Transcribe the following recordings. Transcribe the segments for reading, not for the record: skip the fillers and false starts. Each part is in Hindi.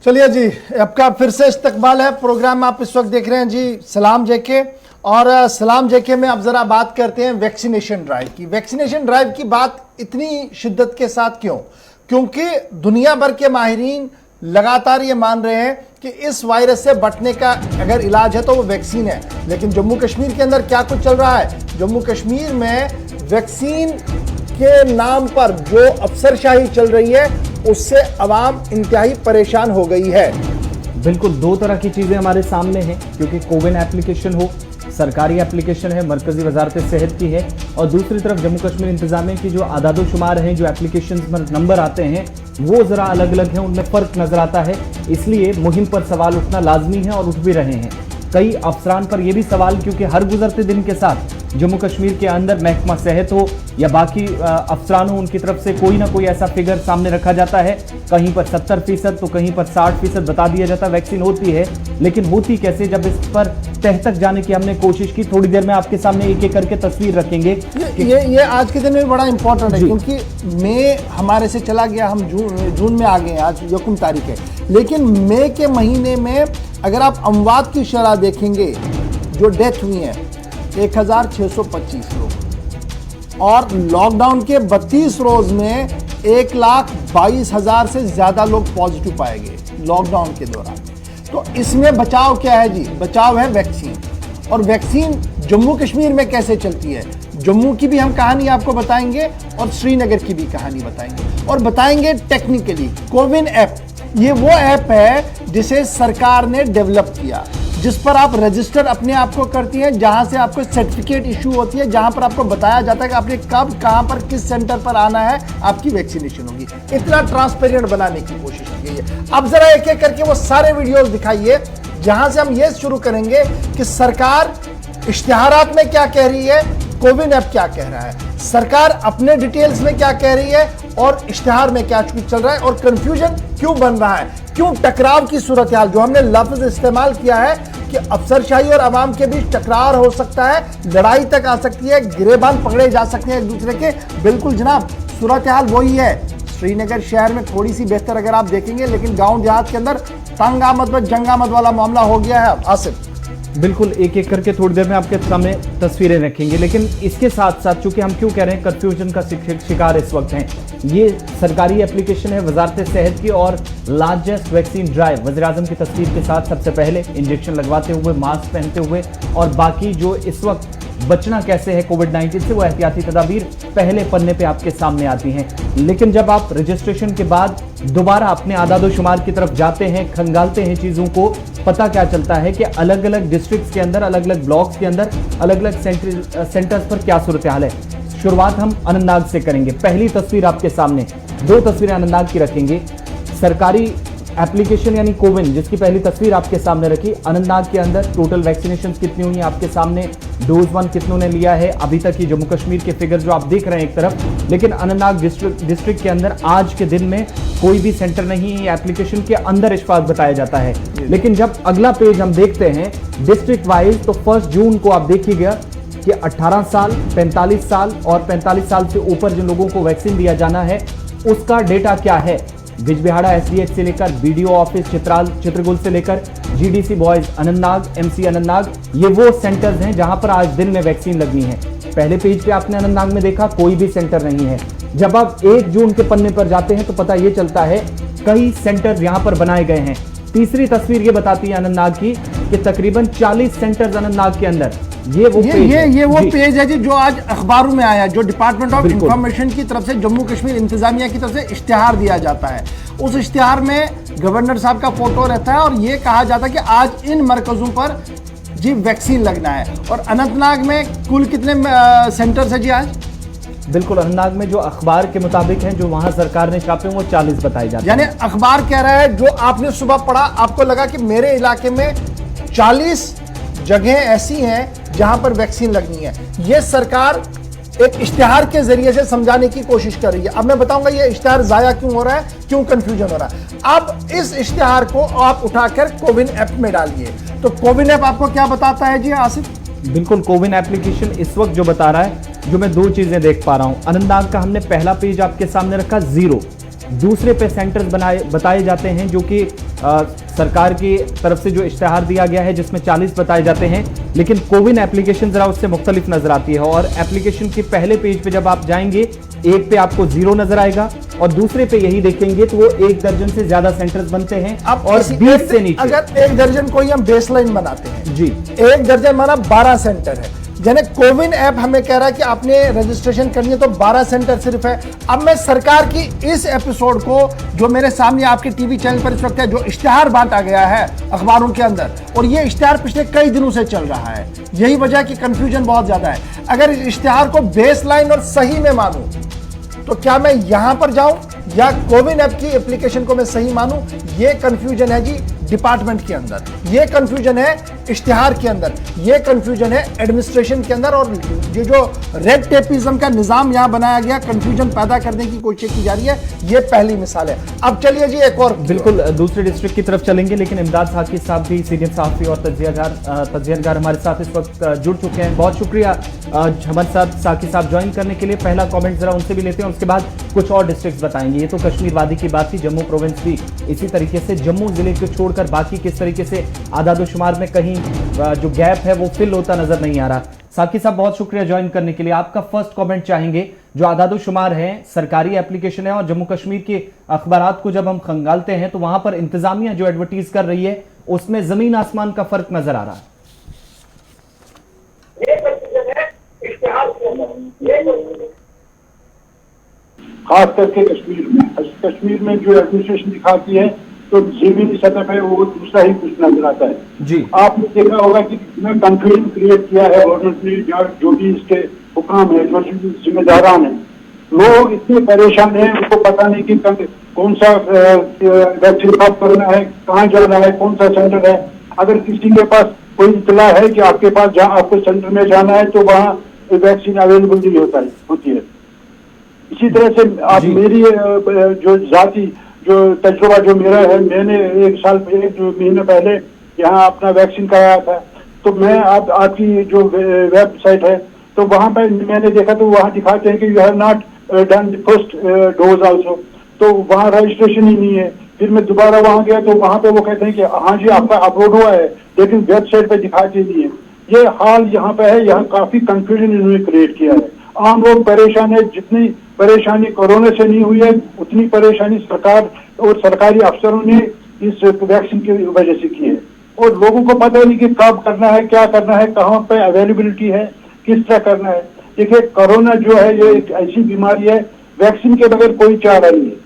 चलिए जी, आपका फिर से इस्तकबाल है। प्रोग्राम आप इस वक्त देख रहे हैं जी सलाम जेके, और सलाम जेके में अब जरा बात करते हैं वैक्सीनेशन ड्राइव की। वैक्सीनेशन ड्राइव की बात इतनी शिद्दत के साथ क्यों? क्योंकि दुनिया भर के माहिरीन लगातार ये मान रहे हैं कि इस वायरस से बचने का अगर इलाज है तो वो वैक्सीन है। लेकिन जम्मू कश्मीर के अंदर क्या कुछ चल रहा है? जम्मू कश्मीर में वैक्सीन के नाम पर जो अफसरशाही चल रही है उससे अवाम इंतहाई परेशान हो गई है। बिल्कुल दो तरह की चीजें हमारे सामने हैं, क्योंकि कोविन एप्लीकेशन हो, सरकारी एप्लीकेशन है, मरकजी वजारत सेहत की है, और दूसरी तरफ जम्मू कश्मीर इंतजामिया की जो आदादोशुमार हैं, जो एप्लीकेशन पर नंबर आते हैं वो ज़रा अलग अलग हैं, उनमें फ़र्क नज़र आता है। इसलिए मुहिम पर सवाल उठना लाजमी है और उठ भी रहे हैं। कई अफसरान पर यह भी सवाल, क्योंकि हर गुजरते दिन के साथ जम्मू कश्मीर के अंदर महकमा सेहत हो या बाकी अफसरान हो, उनकी तरफ से कोई ना कोई ऐसा फिगर सामने रखा जाता है। कहीं पर 70% तो कहीं पर 60% बता दिया जाता है वैक्सीन होती है, लेकिन होती कैसे? जब इस पर तह तक जाने की हमने कोशिश की। थोड़ी देर में आपके सामने एक एक करके तस्वीर रखेंगे। ये आज के दिन में बड़ा इंपॉर्टेंट है, क्योंकि मई हमारे से चला गया, हम जून में आ गए हैं, आज 1 तारीख है। लेकिन मई के महीने में अगर आप अमवात की शरह देखेंगे, जो डेथ हुई है 1625 लोग, और लॉकडाउन के 32 रोज में 1,22,000 से ज्यादा लोग पॉजिटिव पाए गए लॉकडाउन के दौरान। तो इसमें बचाव क्या है जी? बचाव है वैक्सीन। और वैक्सीन जम्मू कश्मीर में कैसे चलती है, जम्मू की भी हम कहानी आपको बताएंगे और श्रीनगर की भी कहानी बताएंगे, और बताएंगे टेक्निकली। कोविन ऐप, ये वो ऐप है जिसे सरकार ने डेवलप किया, जिस पर आप रजिस्टर अपने आप को करती हैं, जहां से आपको सर्टिफिकेट इशू होती है, जहां पर आपको बताया जाता है कि आपने कब, कहां पर, किस सेंटर पर आना है, आपकी वैक्सीनेशन होगी। इतना ट्रांसपेरेंट बनाने की कोशिश की गई है। अब जरा एक एक करके वो सारे वीडियोस दिखाइए, जहां से हम ये शुरू करेंगे कि सरकार इश्तिहारात में क्या कह रही है, कोविन ऐप क्या कह रहा है, सरकार अपने डिटेल्स में क्या कह रही है, और इश्तिहार में क्या कुछ चल रहा है, और कंफ्यूजन क्यों बन रहा है, क्यों टकराव की सूरत हाल, जो हमने लफ्ज इस्तेमाल किया है कि अफसरशाही और अवाम के बीच टकरार हो सकता है, लड़ाई तक आ सकती है, गिरेबान पकड़े जा सकते हैं एक दूसरे के। बिल्कुल जनाब, सूरत हाल वही है। श्रीनगर शहर में थोड़ी सी बेहतर अगर आप देखेंगे, लेकिन गांव देहात के अंदर तंग आमद व जंग आमद वाला मामला हो गया है। आसिफ, बिल्कुल एक एक करके थोड़ी देर में आपके सामने तस्वीरें रखेंगे, लेकिन इसके साथ साथ चूंकि हम क्यों कह रहे हैं कंफ्यूजन का शिकार इस वक्त हैं, ये सरकारी एप्लीकेशन है वजारत सेहत की, और लार्जेस्ट वैक्सीन ड्राइव वज़ीर-ए-आज़म की तस्वीर के साथ सबसे पहले इंजेक्शन लगवाते हुए, मास्क पहनते हुए, और बाकी जो इस वक्त बचना कैसे है कोविड-19 से, वो एहतियाती तदाबीर पहले पन्ने पे आपके सामने आती हैं। लेकिन जब आप रजिस्ट्रेशन के बाद दोबारा अपने आदादोशुमार की तरफ जाते हैं, खंगालते हैं चीज़ों को, पता क्या चलता है कि अलग अलग डिस्ट्रिक्ट्स के अंदर, अलग अलग ब्लॉक्स के अंदर, अलग अलग सेंटर्स पर क्या सूरत हाल है। शुरुआत हम अनंतनाग से करेंगे। पहली तस्वीर आपके सामने, 2 तस्वीरें अनंतनाग की रखेंगे। सरकारी एप्लीकेशन यानी कोविन, जिसकी पहली तस्वीर आपके सामने रखी। अनंतनाग के अंदर टोटल वैक्सीनेशन कितनी हुई आपके सामने, डोज 1 कितनों ने लिया है अभी तक, ये जम्मू कश्मीर के फिगर जो आप देख रहे हैं एक तरफ। लेकिन अनंतनाग डिस्ट्रिक्ट के अंदर आज के दिन में कोई भी सेंटर नहीं है, एप्लीकेशन के अंदर इश्फाक बताया जाता है। लेकिन जब अगला पेज हम देखते हैं डिस्ट्रिक्ट वाइज, तो 1 जून को आप देखिएगा कि 18 साल, 45 साल और 45 साल से ऊपर जिन लोगों को वैक्सीन दिया जाना है उसका डेटा क्या है। बिजबिहाड़ा SDH से लेकर BDO ऑफिस चित्रगुल से लेकर GDC boys Anantnag, MC Anantnag, ये वो सेंटर्स हैं जहां पर आज दिन में वैक्सीन लगनी है। पहले पेज पे आपने अनंतनाग में देखा कोई भी सेंटर नहीं है। जब आप 1 जून के पन्ने पर जाते हैं तो पता ये चलता है कई सेंटर यहां पर बनाए गए हैं। तीसरी तस्वीर ये बताती है अनंतनाग की कि तकरीबन 40 सेंटर्स अनंतनाग के अंदर। ये वो पेज है जी जो आज अखबारों में आया, जो डिपार्टमेंट ऑफ इंफॉर्मेशन की तरफ से जम्मू कश्मीर इंतजामिया की तरफ से इश्तिहार दिया जाता है। उस इश्तिहार में गवर्नर साहब का फोटो रहता है, और ये कहा जाता है कि आज इन मरकजों पर जी वैक्सीन लगना है। और अनंतनाग में कुल कितने सेंटर्स है जी आज? बिल्कुल, अनंतनाग में जो अखबार के मुताबिक हैं, जो वहां सरकार ने छापे वो 40 बताए जाते हैं। यानी अखबार कह रहा है, जो आपने सुबह पढ़ा, आपको लगा कि मेरे इलाके में 40 जगह ऐसी हैं जहां पर वैक्सीन लगनी है। यह सरकार एक इश्तिहार के जरिए से समझाने की कोशिश कर रही है। अब मैं बताऊंगा ये इश्तिहार जाया क्यों हो रहा है, क्यों कंफ्यूजन हो रहा है। अब इस इश्तिहार को आप उठाकर कोविन ऐप में डालिए, तो कोविन ऐप आपको क्या बताता है जी आसिफ? बिल्कुल, कोविन एप्लीकेशन इस वक्त जो बता रहा है, जो मैं 2 चीजें देख पा रहा हूं। अनंतनाग का हमने पहला पेज आपके सामने रखा 0, दूसरे पे सेंटर्स बताए जाते हैं जो कि सरकार की तरफ से जो इश्तेहार दिया गया है जिसमें 40 बताए जाते हैं, लेकिन कोविन एप्लीकेशन जरा उससे मुख्तलिफ नजर आती है। और एप्लीकेशन के पहले पेज पे जब आप जाएंगे, एक पे आपको 0 नजर आएगा और दूसरे पे यही देखेंगे तो वो 1 दर्जन से ज्यादा सेंटर्स बनते हैं। अब और 20 से नीचे अगर 1 दर्जन को ही हम बेसलाइन बनाते हैं जी, 1 दर्जन माना 12 सेंटर है। यानी कोविन ऐप हमें कह रहा है कि आपने रजिस्ट्रेशन करनी है तो 12 सेंटर सिर्फ है। अब मैं सरकार की इस एपिसोड को, जो मेरे सामने आपके टीवी चैनल पर इस वक्त है, जो इश्तिहार बांटा गया है अखबारों के अंदर, और ये इश्तिहार पिछले कई दिनों से चल रहा है, यही वजह कि कंफ्यूजन बहुत ज्यादा है। अगर इस इश्तिहार को बेसलाइन और सही में मानूं तो क्या मैं यहां पर जाऊं या कोविन ऐप की एप्लीकेशन को मैं सही मानूं? ये कंफ्यूजन है जी डिपार्टमेंट के अंदर, ये कंफ्यूजन है इश्तिहार के अंदर, ये कंफ्यूजन है एडमिनिस्ट्रेशन के अंदर, और ये जो रेड टेपिज्म का निजाम यहां बनाया गया, कंफ्यूजन पैदा करने की कोशिश की जा रही है, ये पहली मिसाल है। अब चलिए जी एक और बिल्कुल दूसरे डिस्ट्रिक्ट की तरफ चलेंगे, लेकिन इमदाद साकी साहब भी सीनियर सहाफी और तज्जियाकार हमारे साथ इस वक्त जुड़ चुके हैं। बहुत शुक्रिया हमारे साथ साकी साहब ज्वाइन करने के लिए। पहला कॉमेंट जरा उनसे भी लेते हैं, उसके बाद कुछ और डिस्ट्रिक्ट बताएंगे। ये तो कश्मीर वादी की बात थी, जम्मू प्रोविंस भी इसी तरीके से, जम्मू जिले को छोड़कर बाकी किस तरीके से आदादोशुमार में कहीं जो गैप है वो फिल होता नजर नहीं आ रहा। साकी साहब बहुत शुक्रिया ज्वाइन करने के लिए। आपका फर्स्ट कमेंट चाहेंगे, जो आदादोशुमार है, सरकारी एप्लीकेशन है और जम्मू कश्मीर के अखबारात को जब हम खंगालते हैं तो वहां पर इंतजामिया जो एडवर्टीज कर रही है उसमें जमीन आसमान का फर्क नजर आ रहा है। खास करके कश्मीर में जो एडमिनिस्ट्रेशन दिखाती है तो जमीनी सतह पे वो दूसरा ही कुछ नजर आता है जी। आपने देखा होगा कि कितना कंफ्यूजन क्रिएट किया है गवर्नमेंट ने, जो भी इसके हुकाम है, जो जिम्मेदारान है, लोग इतने परेशान हैं, उनको पता नहीं कि कौन सा वैक्सीन कब करना है, कहाँ जाना है, कौन सा सेंटर है। अगर किसी के पास कोई इतला है कि आपके पास जहाँ आपको सेंटर में जाना है तो वहाँ वैक्सीन अवेलेबल नहीं होती है। इसी तरह से आप मेरी जो जाती जो तजुर्बा जो मेरा है, मैंने 1 साल पहले, 2 महीने पहले यहाँ अपना वैक्सीन कराया था। तो मैं आपकी जो वेबसाइट है तो वहाँ पर मैंने देखा तो वहाँ दिखाते हैं कि you have not done first dose also, तो वहाँ रजिस्ट्रेशन ही नहीं है। फिर मैं दोबारा वहाँ गया तो वहाँ पे वो कहते हैं कि हाँ जी आपका अपलोड हुआ है, लेकिन वेबसाइट पे दिखाते नहीं है। ये हाल यहाँ पे है, यहाँ काफी कंफ्यूजन इन्होंने क्रिएट किया है। आम लोग परेशान है, जितनी परेशानी कोरोना से नहीं हुई है उतनी परेशानी सरकार और सरकारी अफसरों ने इस वैक्सीन की वजह से की है। और लोगों को पता नहीं कि कब करना है, क्या करना है, कहाँ पे अवेलेबिलिटी है, किस तरह करना है। देखिए कोरोना जो है ये एक ऐसी बीमारी है, वैक्सीन के बगैर कोई चारा नहीं है।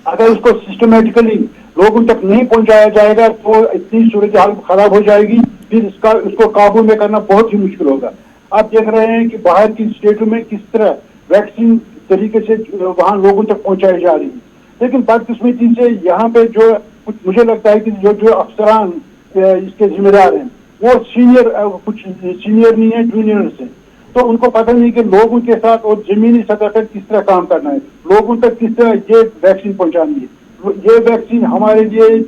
अगर उसको सिस्टमेटिकली लोगों तक नहीं पहुंचाया जाएगा तो इतनी सूरत हाल खराब हो जाएगी, फिर उसको काबू में करना बहुत ही मुश्किल होगा। आप देख रहे हैं कि बाहर की स्टेटों में किस तरह वैक्सीन तरीके से वहां लोगों तक पहुंचाई जा रही है, लेकिन बदकिस्मती से यहाँ पे जो मुझे लगता है कि जो अफसरान इसके जिम्मेदार हैं वो कुछ सीनियर नहीं है, जूनियर से, तो उनको पता नहीं कि लोगों के साथ और जमीनी सतह पर किस तरह काम करना है, लोगों तक किस तरह ये वैक्सीन पहुंचानी है। ये वैक्सीन हमारे लिए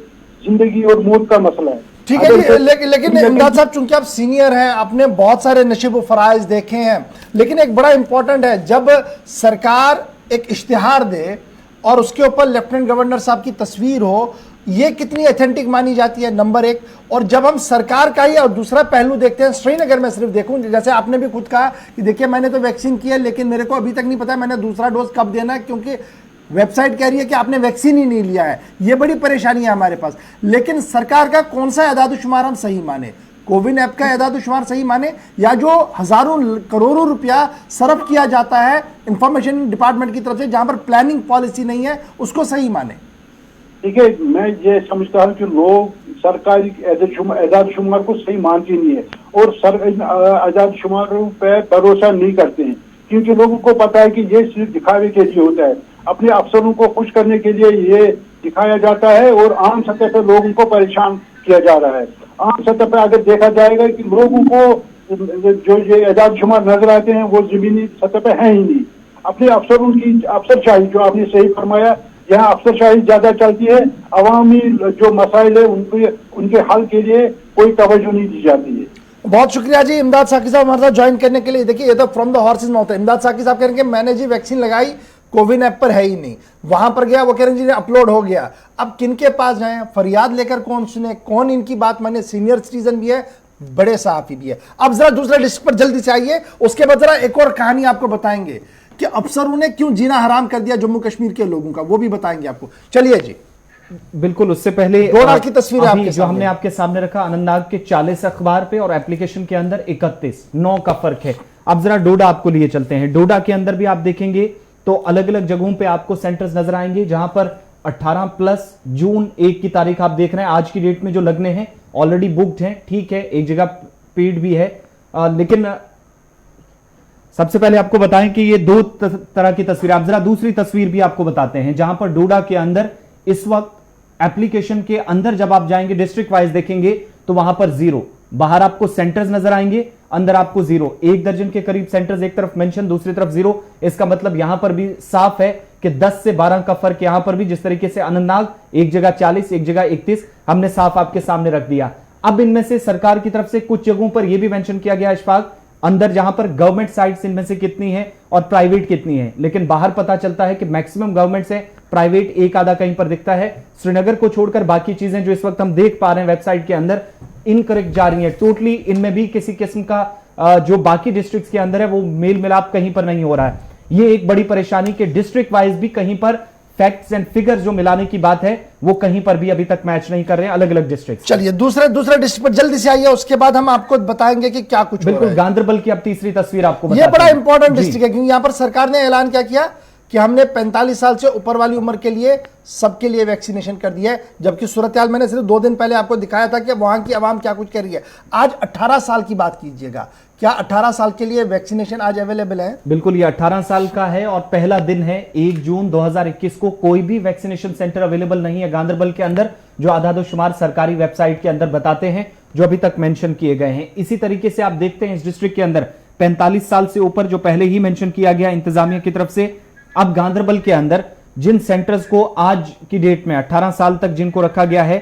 जिंदगी और मौत का मसला है। ठीक है जी, लेकिन इमदाद साहब चूंकि आप सीनियर हैं, आपने बहुत सारे नशीब फराइज देखे हैं, लेकिन एक बड़ा इंपॉर्टेंट है, जब सरकार एक इश्तिहार दे और उसके ऊपर लेफ्टिनेंट गवर्नर साहब की तस्वीर हो, ये कितनी ऑथेंटिक मानी जाती है, नंबर 1। और जब हम सरकार का ही और दूसरा पहलू देखते हैं, श्रीनगर में सिर्फ देखूं, जैसे आपने भी खुद कहा कि देखिए मैंने तो वैक्सीन किया लेकिन मेरे को अभी तक नहीं पता मैंने दूसरा डोज कब देना है, क्योंकि वेबसाइट कह रही है कि आपने वैक्सीन ही नहीं लिया है। ये बड़ी परेशानी है हमारे पास। लेकिन सरकार का कौन सा एदाद-ओ-शुमार हम सही माने, कोविन ऐप का एदाद-ओ-शुमार सही माने, या जो हजारों करोड़ों रुपया सर्फ किया जाता है इंफॉर्मेशन डिपार्टमेंट की तरफ से जहां पर प्लानिंग पॉलिसी नहीं है, उसको सही माने? ठीक है, मैं ये समझता हूँ कि लोग सरकारी एदाद-ओ-शुमार को सही मानते नहीं है और एदाद-ओ-शुमार पे भरोसा नहीं करते हैं, क्योंकि लोगों को पता है कि ये सिर्फ दिखावे के लिए होता है, अपने अफसरों को खुश करने के लिए ये दिखाया जाता है और आम सतह पर लोगों को परेशान किया जा रहा है। आम सतह पर अगर देखा जाएगा कि लोगों को जो ये एदाद-ओ-शुमार नजर आते हैं वो जमीनी सतह पर है ही नहीं। अपने अफसरों की अफसरशाही, जो आपने सही फरमाया, यहाँ अफसरशाही ज्यादा चलती है, अवामी जो मसाइल है उनके हल के लिए कोई तवज्जो नहीं दी जाती है। बहुत शुक्रिया जी इमदाद साकी साहब हमारे साथ ज्वाइन करने के लिए। देखिए ये तो फ्रॉम द हॉर्सेज माउथ है। इमदाद साकी साहब कह रहे हैं मैंने जी वैक्सीन लगाई, कोविन ऐप पर है ही नहीं। वहां पर गया, वो कह रहे हैं जी अपलोड हो गया। अब किनके पास जाएं, फरियाद लेकर कौन सुने, कौन इनकी बात माने? सीनियर सिटीजन भी है, बड़े सहाफी भी है। अब जरा दूसरे डिस्ट्रिक्ट पर जल्दी से आइए, उसके बाद जरा एक और कहानी आपको बताएंगे कि अफसरों ने क्यों जीना हराम कर दिया जम्मू कश्मीर के लोगों का, वो भी बताएंगे आपको। चलिए जी, बिल्कुल। उससे पहले डोडा की तस्वीर अभी आपके जो हमने आपके सामने रखा, अनंतनाग के 40 अखबार पे और एप्लीकेशन के अंदर 31, 9 का फर्क है। अब जरा डोडा आपको लिए चलते हैं। डोडा के अंदर भी आप देखेंगे तो अलग अलग जगहों पे आपको सेंटर्स नजर आएंगे, जहां पर 18+ जून 1 की तारीख आप देख रहे हैं। आज की डेट में जो लगने हैं ऑलरेडी बुक्ड हैं, ठीक है, एक जगह पेड भी है। लेकिन सबसे पहले आपको बताएं कि ये दो तरह की तस्वीर। आप जरा दूसरी तस्वीर भी आपको बताते हैं, जहां पर डोडा के अंदर इस वक्त एप्लीकेशन के अंदर जब आप जाएंगे डिस्ट्रिक्ट वाइज देखेंगे तो वहां पर 0, बाहर आपको सेंटर्स नजर आएंगे, अंदर आपको 0। 1 दर्जन के करीब सेंटर्स, एक तरफ मेंशन, दूसरी तरफ 0। इसका मतलब यहां पर भी साफ है कि 10 से 12 का फर्क यहां पर भी, जिस तरीके से अनंतनाग एक जगह 40, एक जगह 31, हमने साफ आपके सामने रख दिया। अब इनमें से सरकार की तरफ से कुछ जगहों पर यह भी मेंशन किया गया इशफाक, अंदर जहां पर गवर्नमेंट साइट्स इनमें से कितनी है और प्राइवेट कितनी है, लेकिन बाहर पता चलता है कि मैक्सिमम गवर्नमेंट से प्राइवेट एक आधा कहीं पर दिखता है। श्रीनगर को छोड़कर बाकी चीजें जो इस वक्त हम देख पा रहे हैं वेबसाइट के अंदर इनकरेक्ट जा रही है टोटली। इनमें भी किसी किस्म का जो बाकी डिस्ट्रिक्ट्स के अंदर है वो मेल मिलाप कहीं पर नहीं हो रहा है। ये एक बड़ी परेशानी कि डिस्ट्रिक्ट वाइज भी कहीं पर फैक्ट्स एंड फिगर्स जो मिलाने की बात है वो कहीं पर भी अभी तक मैच नहीं कर रहे हैं अलग अलग डिस्ट्रिक्ट। चलिए दूसरे डिस्ट्रिक्ट पर जल्दी से आइए, उसके बाद हम आपको बताएंगे कि क्या कुछ बिल्कुल। गांधरबल की अब तीसरी तस्वीर आपको ये बड़ा इंपॉर्टेंट डिस्ट्रिक्ट है, क्योंकि यहां पर सरकार ने ऐलान क्या किया कि हमने 45 साल से ऊपर वाली उम्र के लिए सबके लिए वैक्सीनेशन कर दिया है। जबकि सूरत हाल मैंने सिर्फ 2 दिन पहले आपको दिखाया था कि वहां की आवाम क्या कुछ कर रही है। आज 18 साल की बात कीजिएगा, क्या 18 साल के लिए वैक्सीनेशन आज अवेलेबल है? बिल्कुल, ये 18 साल का है और पहला दिन है 1 जून 2021 को। कोई भी वैक्सीनेशन सेंटर अवेलेबल नहीं है गांधरबल के अंदर, जो आदादोशुमार सरकारी वेबसाइट के अंदर बताते हैं, जो अभी तक मेंशन किए गए हैं। इसी तरीके से आप देखते हैं इस डिस्ट्रिक्ट के अंदर 45 साल से ऊपर जो पहले ही मेंशन किया गया इंतजामिया की तरफ से। अब गांधरबल के अंदर जिन सेंटर्स को आज की डेट में 18 साल तक जिनको रखा गया है,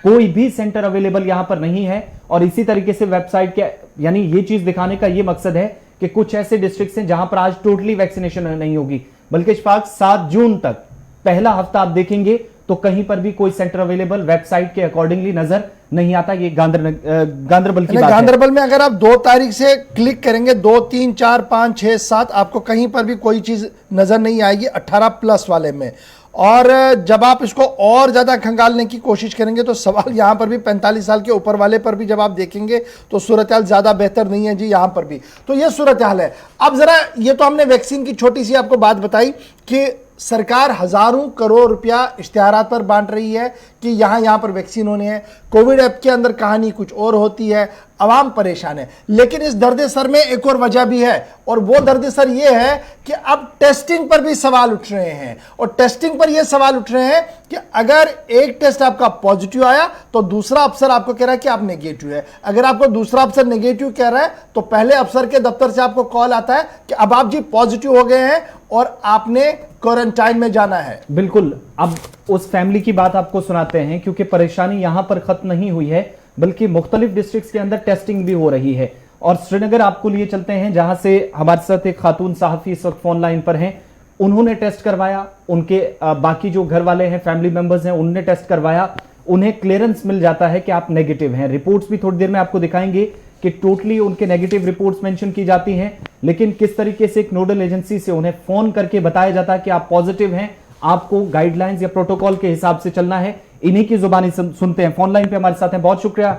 कोई भी सेंटर अवेलेबल यहां पर नहीं है। और इसी तरीके से वेबसाइट के, यानी ये चीज दिखाने का ये मकसद है कि कुछ ऐसे डिस्ट्रिक्ट्स हैं जहां पर आज टोटली वैक्सीनेशन नहीं होगी, बल्कि इशफाक 7 जून तक पहला हफ्ता आप देखेंगे तो कहीं पर भी कोई सेंटर अवेलेबल वेबसाइट के अकॉर्डिंगली नजर नहीं आता। ये गांधरबल की बात है। गांधरबल में अगर आप 2 तारीख से क्लिक करेंगे, 2, 3, 4, 5, 6, 7, आपको कहीं पर भी कोई चीज नजर नहीं आएगी 18+ वाले में। और जब आप इसको और ज्यादा खंगालने की कोशिश करेंगे तो सवाल यहां पर भी 45 साल के ऊपर वाले पर भी जब आप देखेंगे तो सूरत हाल ज्यादा बेहतर नहीं है जी यहां पर भी। तो ये सूरत हाल है। अब जरा ये तो हमने वैक्सीन की छोटी सी आपको बात बताई कि सरकार हजारों करोड़ रुपया इश्तिहारात पर बांट रही है कि यहां पर वैक्सीन होने हैं। कोविड ऐप के अंदर कहानी कुछ और होती है, आवाम परेशान है। लेकिन इस दर्द सर में एक और वजह भी है, और वो दर्द सर ये है कि अब टेस्टिंग पर भी सवाल उठ रहे हैं। और टेस्टिंग पर ये सवाल उठ रहे हैं कि अगर एक टेस्ट आपका पॉजिटिव आया तो दूसरा अफसर आपको कह रहा है कि आप नेगेटिव है। अगर आपको दूसरा अफसर नेगेटिव कह रहा है तो पहले अफसर के दफ्तर से आपको कॉल आता है कि अब आप जी पॉजिटिव हो गए हैं और आपने क्वारंटाइन में जाना है। बिल्कुल। अब उस फैमिली की बात आपको सुनाते हैं, क्योंकि परेशानी यहां पर खत्म नहीं हुई है, बल्कि मुख्तलिफ डिस्ट्रिक्ट्स के अंदर टेस्टिंग भी हो रही है। और श्रीनगर आपको लिए चलते हैं, जहां से हमारे साथ एक खातून सहाफी इस वक्त फोन लाइन पर हैं। उन्होंने टेस्ट करवाया, उनके बाकी जो घर वाले हैं, फैमिली मेंबर्स हैं, उन्होंने टेस्ट करवाया, उन्हें क्लियरेंस मिल जाता है कि आप नेगेटिव हैं। रिपोर्ट्स भी थोड़ी देर में आपको दिखाएंगे कि टोटली उनके नेगेटिव रिपोर्ट्स मेंशन की जाती हैं, लेकिन किस तरीके से एक नोडल एजेंसी से उन्हें फोन करके बताया जाता है कि आप पॉजिटिव हैं, आपको गाइडलाइंस या प्रोटोकॉल के हिसाब से चलना है। इन्हीं की जुबानी सुनते हैं। फोन लाइन पे हमारे साथ हैं, बहुत शुक्रिया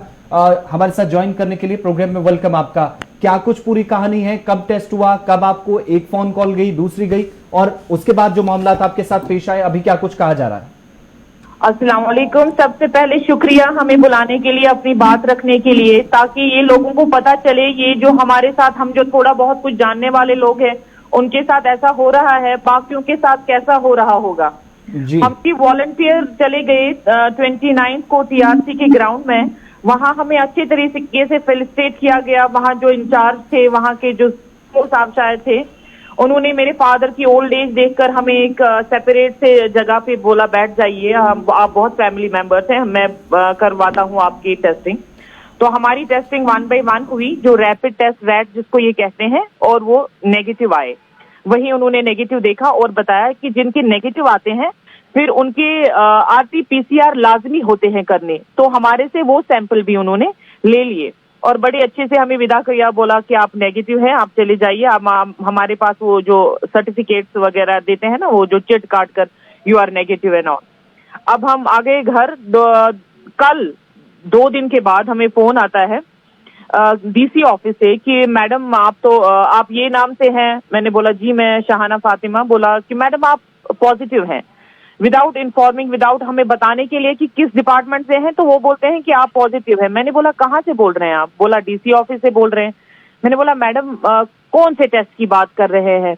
हमारे साथ ज्वाइन करने के लिए, प्रोग्राम में वेलकम आपका। क्या कुछ पूरी कहानी है, कब टेस्ट हुआ, कब आपको एक फोन कॉल गई, दूसरी गई, और उसके बाद जो मामला आपके साथ पेश आए, अभी क्या कुछ कहा जा रहा है? अस्सलाम वालेकुम। सबसे पहले शुक्रिया हमें बुलाने के लिए, अपनी बात रखने के लिए, ताकि ये लोगों को पता चले, ये जो हमारे साथ, हम जो थोड़ा बहुत कुछ जानने वाले लोग हैं, उनके साथ ऐसा हो रहा है, बाकियों के साथ कैसा हो रहा होगा। हम भी वॉलंटियर चले गए 29 को टीआरसी के ग्राउंड में। वहां हमें अच्छे तरीके से फेलिसिटेट किया गया। वहां जो इंचार्ज थे, वहां के जो साहब शायद थे, उन्होंने मेरे फादर की ओल्ड एज देखकर हमें एक सेपरेट से जगह पे बोला, बैठ जाइए, आप बहुत फैमिली मेंबर्स हैं, मैं करवाता हूँ आपकी टेस्टिंग। तो हमारी टेस्टिंग 1 by 1 हुई, जो रैपिड टेस्ट रैट जिसको ये कहते हैं, और वो नेगेटिव आए। वही उन्होंने नेगेटिव देखा और बताया कि जिनके नेगेटिव आते हैं फिर उनके RT-PCR लाजमी होते हैं करने। तो हमारे से वो सैंपल भी उन्होंने ले लिए और बड़े अच्छे से हमें विदा किया, बोला कि आप नेगेटिव हैं, आप चले जाइए। आप हमारे पास वो जो सर्टिफिकेट्स वगैरह देते हैं ना, वो जो चिट काट कर you are negative and all. अब हम आ गए घर। कल 2 दिन के बाद हमें फोन आता है DC ऑफिस से कि मैडम आप ये नाम से हैं। मैंने बोला जी मैं शाहाना फातिमा। बोला कि मैडम आप पॉजिटिव हैं, विदाउट इन्फॉर्मिंग, विदाउट हमें बताने के लिए कि किस डिपार्टमेंट से हैं। तो वो बोलते हैं कि आप पॉजिटिव हैं। मैंने बोला कहाँ से बोल रहे हैं आप? बोला DC ऑफिस से बोल रहे हैं। मैंने बोला मैडम कौन से टेस्ट की बात कर रहे हैं?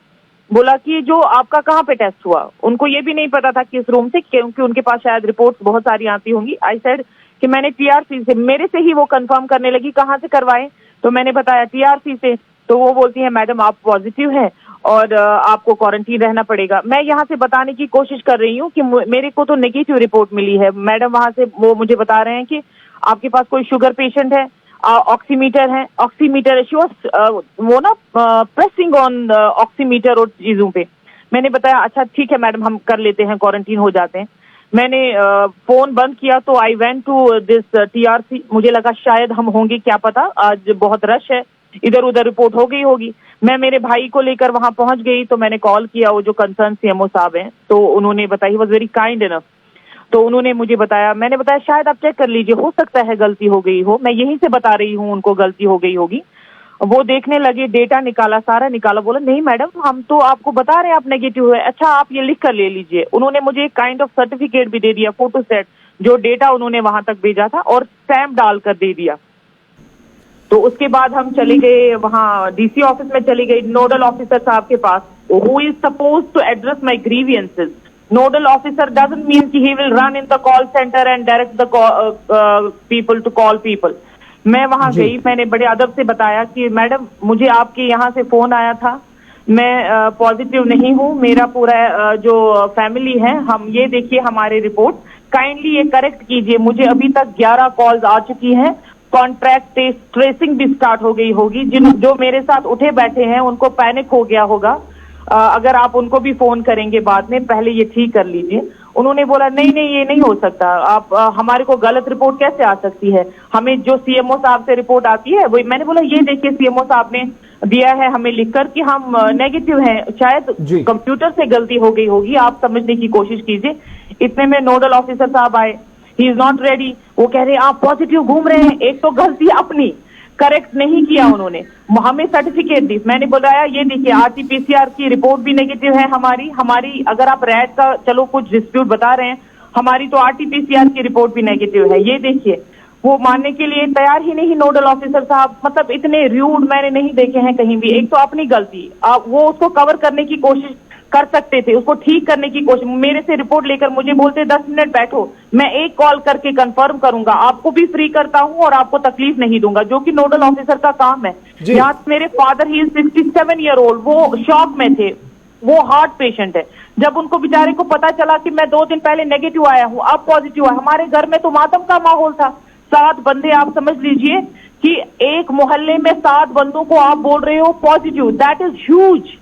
बोला कि जो आपका कहाँ पे टेस्ट हुआ। उनको ये भी नहीं पता था किस रूम से, क्योंकि उनके पास शायद रिपोर्ट्स बहुत सारी आती होंगी। आई सेड कि मैंने TRC से, मेरे से ही वो कंफर्म करने लगी कहाँ से करवाएं। तो मैंने बताया TRC से। तो वो बोलती है मैडम आप पॉजिटिव हैं और आपको क्वारंटीन रहना पड़ेगा। मैं यहाँ से बताने की कोशिश कर रही हूँ कि मेरे को तो नेगेटिव रिपोर्ट मिली है। मैडम वहां से वो मुझे बता रहे हैं कि आपके पास कोई शुगर पेशेंट है, ऑक्सीमीटर है, ऑक्सीमीटर वो ना प्रेसिंग ऑन ऑक्सीमीटर और चीजों पे। मैंने बताया अच्छा ठीक है मैडम हम कर लेते हैं, क्वारंटीन हो जाते हैं। मैंने फोन बंद किया तो I went to this TRC। मुझे लगा शायद हम होंगे, क्या पता, आज बहुत रश है, इधर उधर रिपोर्ट हो गई होगी। मैं मेरे भाई को लेकर वहां पहुंच गई तो मैंने कॉल किया, वो जो कंसर्न CMO साहब हैं, तो उन्होंने बताया, he was very kind enough. तो उन्होंने मुझे बताया, मैंने बताया शायद आप चेक कर लीजिए, हो सकता है गलती हो गई हो। मैं यहीं से बता रही हूँ उनको गलती हो गई होगी। वो देखने लगे, डेटा निकाला, सारा निकाला। बोला नहीं मैडम हम तो आपको बता रहे हैं आप नेगेटिव है। अच्छा आप ये लिख कर ले लीजिए। उन्होंने मुझे एक काइंड ऑफ सर्टिफिकेट भी दे दिया, फोटो सेट, जो डेटा उन्होंने वहां तक भेजा था, और स्टैंप डालकर दे दिया। तो उसके बाद हम चले गए वहां DC ऑफिस में, चले गए नोडल ऑफिसर साहब के पास, who is suppose to address my grievances. Nodal officer doesn't mean कि he will run in the call centre and direct the people to call people. मैं वहां गई, मैंने बड़े अदब से बताया कि मैडम मुझे आपके यहाँ से फोन आया था, मैं पॉजिटिव नहीं हूँ, मेरा पूरा जो फैमिली है, हम ये देखिए हमारे रिपोर्ट, काइंडली ये करेक्ट कीजिए। मुझे अभी तक 11 कॉल्स आ चुकी हैं, कॉन्ट्रैक्ट ट्रेसिंग भी स्टार्ट हो गई होगी। जो मेरे साथ उठे बैठे हैं उनको पैनिक हो गया होगा। अगर आप उनको भी फोन करेंगे बाद में, पहले ये ठीक कर लीजिए। उन्होंने बोला नहीं नहीं ये नहीं हो सकता, आप हमारे को गलत रिपोर्ट कैसे आ सकती है, हमें जो CMO साहब से रिपोर्ट आती है वही। मैंने बोला ये देखिए CMO साहब ने दिया है हमें लिखकर कि हम नेगेटिव हैं, शायद कंप्यूटर से गलती हो गई होगी, आप समझने की कोशिश कीजिए। इतने में नोडल ऑफिसर साहब आए, ही इज नॉट रेडी। वो कह रहे हैं आप पॉजिटिव घूम रहे हैं। एक तो गलती अपनी, करेक्ट नहीं किया उन्होंने, हमें सर्टिफिकेट दी। मैंने बताया ये देखिए RT-PCR की रिपोर्ट भी नेगेटिव है हमारी अगर आप रैट का चलो कुछ डिस्प्यूट बता रहे हैं, हमारी तो RT-PCR की रिपोर्ट भी नेगेटिव है, ये देखिए। वो मानने के लिए तैयार ही नहीं नोडल ऑफिसर साहब। मतलब इतने रूड मैंने नहीं देखे हैं कहीं भी। एक तो अपनी गलती, वो उसको कवर करने की कोशिश कर सकते थे, उसको ठीक करने की कोशिश। मेरे से रिपोर्ट लेकर मुझे बोलते 10 मिनट बैठो, मैं एक कॉल करके कंफर्म करूंगा, आपको भी फ्री करता हूं और आपको तकलीफ नहीं दूंगा, जो कि नोडल ऑफिसर का काम है। यहाँ मेरे फादर ही 67 ईयर ओल्ड, वो शॉक में थे, वो हार्ट पेशेंट है। जब उनको बेचारे को पता चला कि मैं 2 दिन पहले नेगेटिव आया हूँ, अब पॉजिटिव आया, हमारे घर में तो मातम का माहौल था। 7 बंदे, आप समझ लीजिए कि एक मोहल्ले में 7 बंदों को आप बोल रहे हो पॉजिटिव, दैट इज ह्यूज।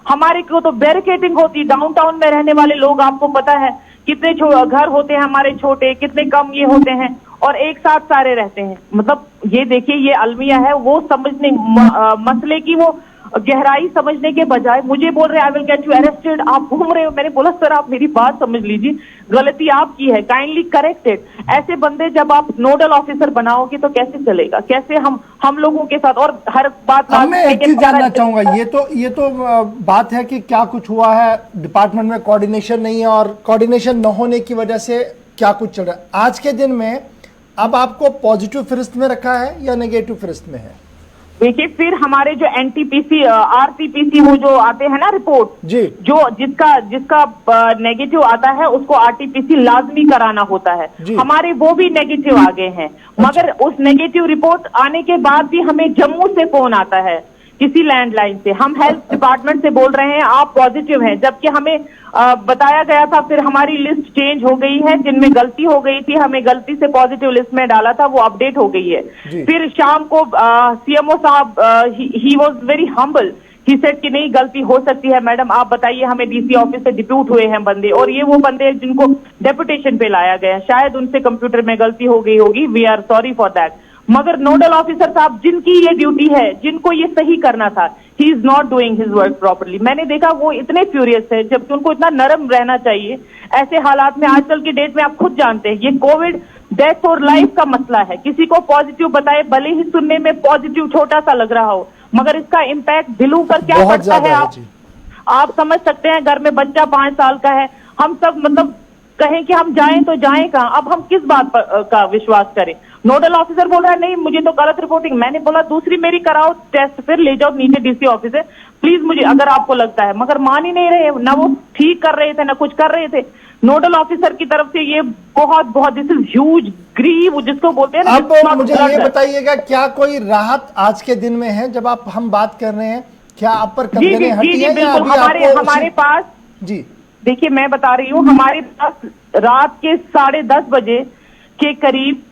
हमारे को तो बैरिकेडिंग होती, डाउनटाउन में रहने वाले लोग, आपको पता है कितने घर होते हैं हमारे छोटे, कितने कम ये होते हैं, और एक साथ सारे रहते हैं। मतलब ये देखिए ये अलमिया है, वो समझने मसले की वो गहराई समझने के बजाय मुझे बोल रहे I will get you arrested, आप घूम रहे हो। मैंने बोला सर आप मेरी बात समझ लीजिए, गलती आपकी है, काइंडली करेक्ट इट। ऐसे बंदे जब आप नोडल ऑफिसर बनाओगे तो कैसे चलेगा, कैसे हम लोगों के साथ, और हर बात मैं एक चीज जानना चाहूंगा, ये तो बात है कि क्या कुछ हुआ है, डिपार्टमेंट में कोऑर्डिनेशन नहीं है, और कोऑर्डिनेशन न होने की वजह से क्या कुछ चल रहा है। आज के दिन में अब आपको पॉजिटिव फहरिस्त में रखा है या नेगेटिव फहरिस्त में है? देखिए फिर हमारे जो NTPC RT-PC वो जो आते हैं ना रिपोर्ट जी, जो जिसका नेगेटिव आता है उसको RT-PC लाजमी कराना होता है, हमारे वो भी नेगेटिव आ गए हैं। मगर उस नेगेटिव रिपोर्ट आने के बाद भी हमें जम्मू से फोन आता है, किसी लैंडलाइन से, हम हेल्थ डिपार्टमेंट से बोल रहे हैं आप पॉजिटिव हैं, जबकि हमें बताया गया था, फिर हमारी लिस्ट चेंज हो गई है, जिनमें गलती हो गई थी हमें गलती से पॉजिटिव लिस्ट में डाला था, वो अपडेट हो गई है। फिर शाम को CMO साहब he was very humble he said कि नहीं गलती हो सकती है मैडम, आप बताइए हमें डीसी ऑफिस से डिप्यूट हुए हैं बंदे, और ये वो बंदे जिनको डेपुटेशन पे लाया गया है, शायद उनसे कंप्यूटर में गलती हो गई होगी, we are sorry for that. मगर नोडल ऑफिसर साहब जिनकी ये ड्यूटी है, जिनको ये सही करना था, he is not doing his work properly. मैंने देखा वो इतने फ्यूरियस है, जबकि उनको इतना नरम रहना चाहिए ऐसे हालात में। आजकल की डेट में आप खुद जानते हैं ये कोविड डेथ और लाइफ का मसला है। किसी को पॉजिटिव बताए, भले ही सुनने में पॉजिटिव छोटा सा लग रहा हो, मगर इसका इम्पैक्ट दिलों पर क्या बहुत पड़ता ज्यादा है है आप समझ सकते हैं। घर में बच्चा 5 साल का है, हम सब मतलब कहें कि हम जाएं तो जाएं कहां, अब हम किस बात का विश्वास करें। नोडल ऑफिसर बोल रहा है नहीं मुझे तो गलत रिपोर्टिंग, मैंने बोला दूसरी मेरी कराओ टेस्ट, फिर ले जाओ नीचे डीसी ऑफिस है प्लीज मुझे अगर आपको लगता है। मगर मान ही नहीं रहे, ना वो ठीक कर रहे थे ना कुछ कर रहे थे। नोडल ऑफिसर की तरफ से ये बहुत दिस इज ह्यूज ग्रीव जिसको बोलते हैं ना। अब मुझे ये बताइएगा क्या कोई राहत आज के दिन में है जब आप हम बात कर रहे हैं, क्या आप पर कंप्लेनें हटी है या अभी हमारे पास जी देखिए मैं बता रही हूँ, हमारे पास रात के 10:30 बजे के करीब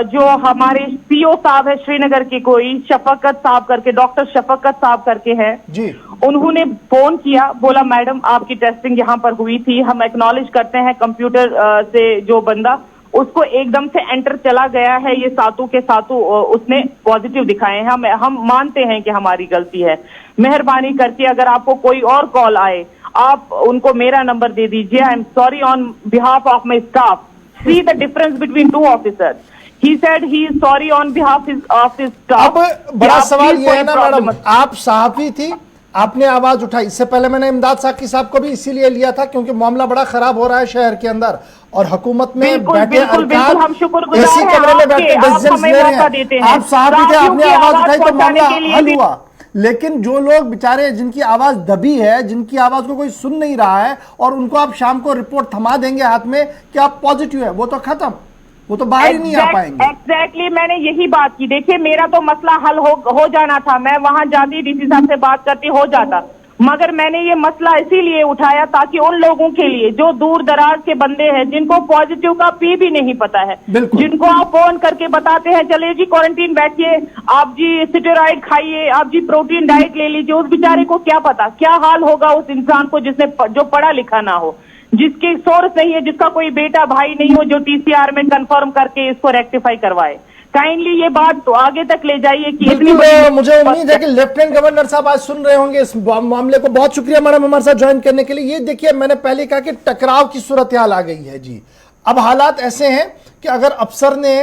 जो हमारे सीओ साहब है श्रीनगर के, कोई शफकत साहब करके, डॉक्टर शफकत साहब करके है जी, उन्होंने फोन किया, बोला मैडम आपकी टेस्टिंग यहाँ पर हुई थी, हम एक्नॉलेज करते हैं कंप्यूटर से जो बंदा उसको एकदम से एंटर चला गया है, ये सातों के सातों उसने पॉजिटिव दिखाए हैं, हम मानते हैं कि हमारी गलती है। मेहरबानी करके अगर आपको कोई और कॉल आए आप उनको मेरा नंबर दे दीजिए। I am sorry on behalf of my staff, see the difference between 2 officers. He said he is sorry on behalf of his staff। अब बड़ा सवाल ये है ना मैडम, आप सहाफी थी, आपने आवाज उठाई। इससे पहले मैंने इमदाद साकी साहब को भी इसीलिए लिया था क्योंकि मामला बड़ा खराब हो रहा है शहर के अंदर और हुकूमत में बैठे अरकान हम शुक्रगुजार एसी कमरे में बैठे डिसीजंस ले रहे हैं। आप सहाफी थे, आपने आवाज उठाई तो मामला हल हुआ। लेकिन जो लोग बेचारे जिनकी आवाज दबी है, जिनकी आवाज को कोई सुन नहीं रहा है और उनको आप शाम को रिपोर्ट थमा देंगे हाथ में कि आप पॉजिटिव है, वो तो खत्म, वो तो बाहर ही नहीं आ पाएंगे। एग्जैक्टली मैंने यही बात की। देखिए मेरा तो मसला हल हो जाना था, मैं वहां जाती डीसी साहब से बात करती हो जाता, मगर मैंने ये मसला इसीलिए उठाया ताकि उन लोगों के लिए जो दूर दराज के बंदे हैं जिनको पॉजिटिव का पी भी नहीं पता है, जिनको आप फोन करके बताते हैं चले जी क्वारंटीन बैठिए, आप जी स्टेरॉइड खाइए, आप जी प्रोटीन डाइट ले लीजिए, उस बेचारे को क्या पता क्या हाल होगा उस इंसान को जिसने जो पढ़ा लिखा ना हो, जिसके सोर्स नहीं है, जिसका कोई बेटा भाई नहीं हो जो टीसीआर में कंफर्म करके इसको रेक्टिफाई करवाए। काइंडली ये बात तो आगे तक ले जाइए कि मुझे उम्मीद है कि लेफ्टिनेंट गवर्नर साहब आज सुन रहे होंगे इस मामले को। बहुत शुक्रिया मैडम हमारे साथ ज्वाइन करने के लिए। ये देखिए मैंने पहले कहा कि टकराव की सूरत हाल आ गई है जी। अब हालात ऐसे हैं कि अगर अफसर ने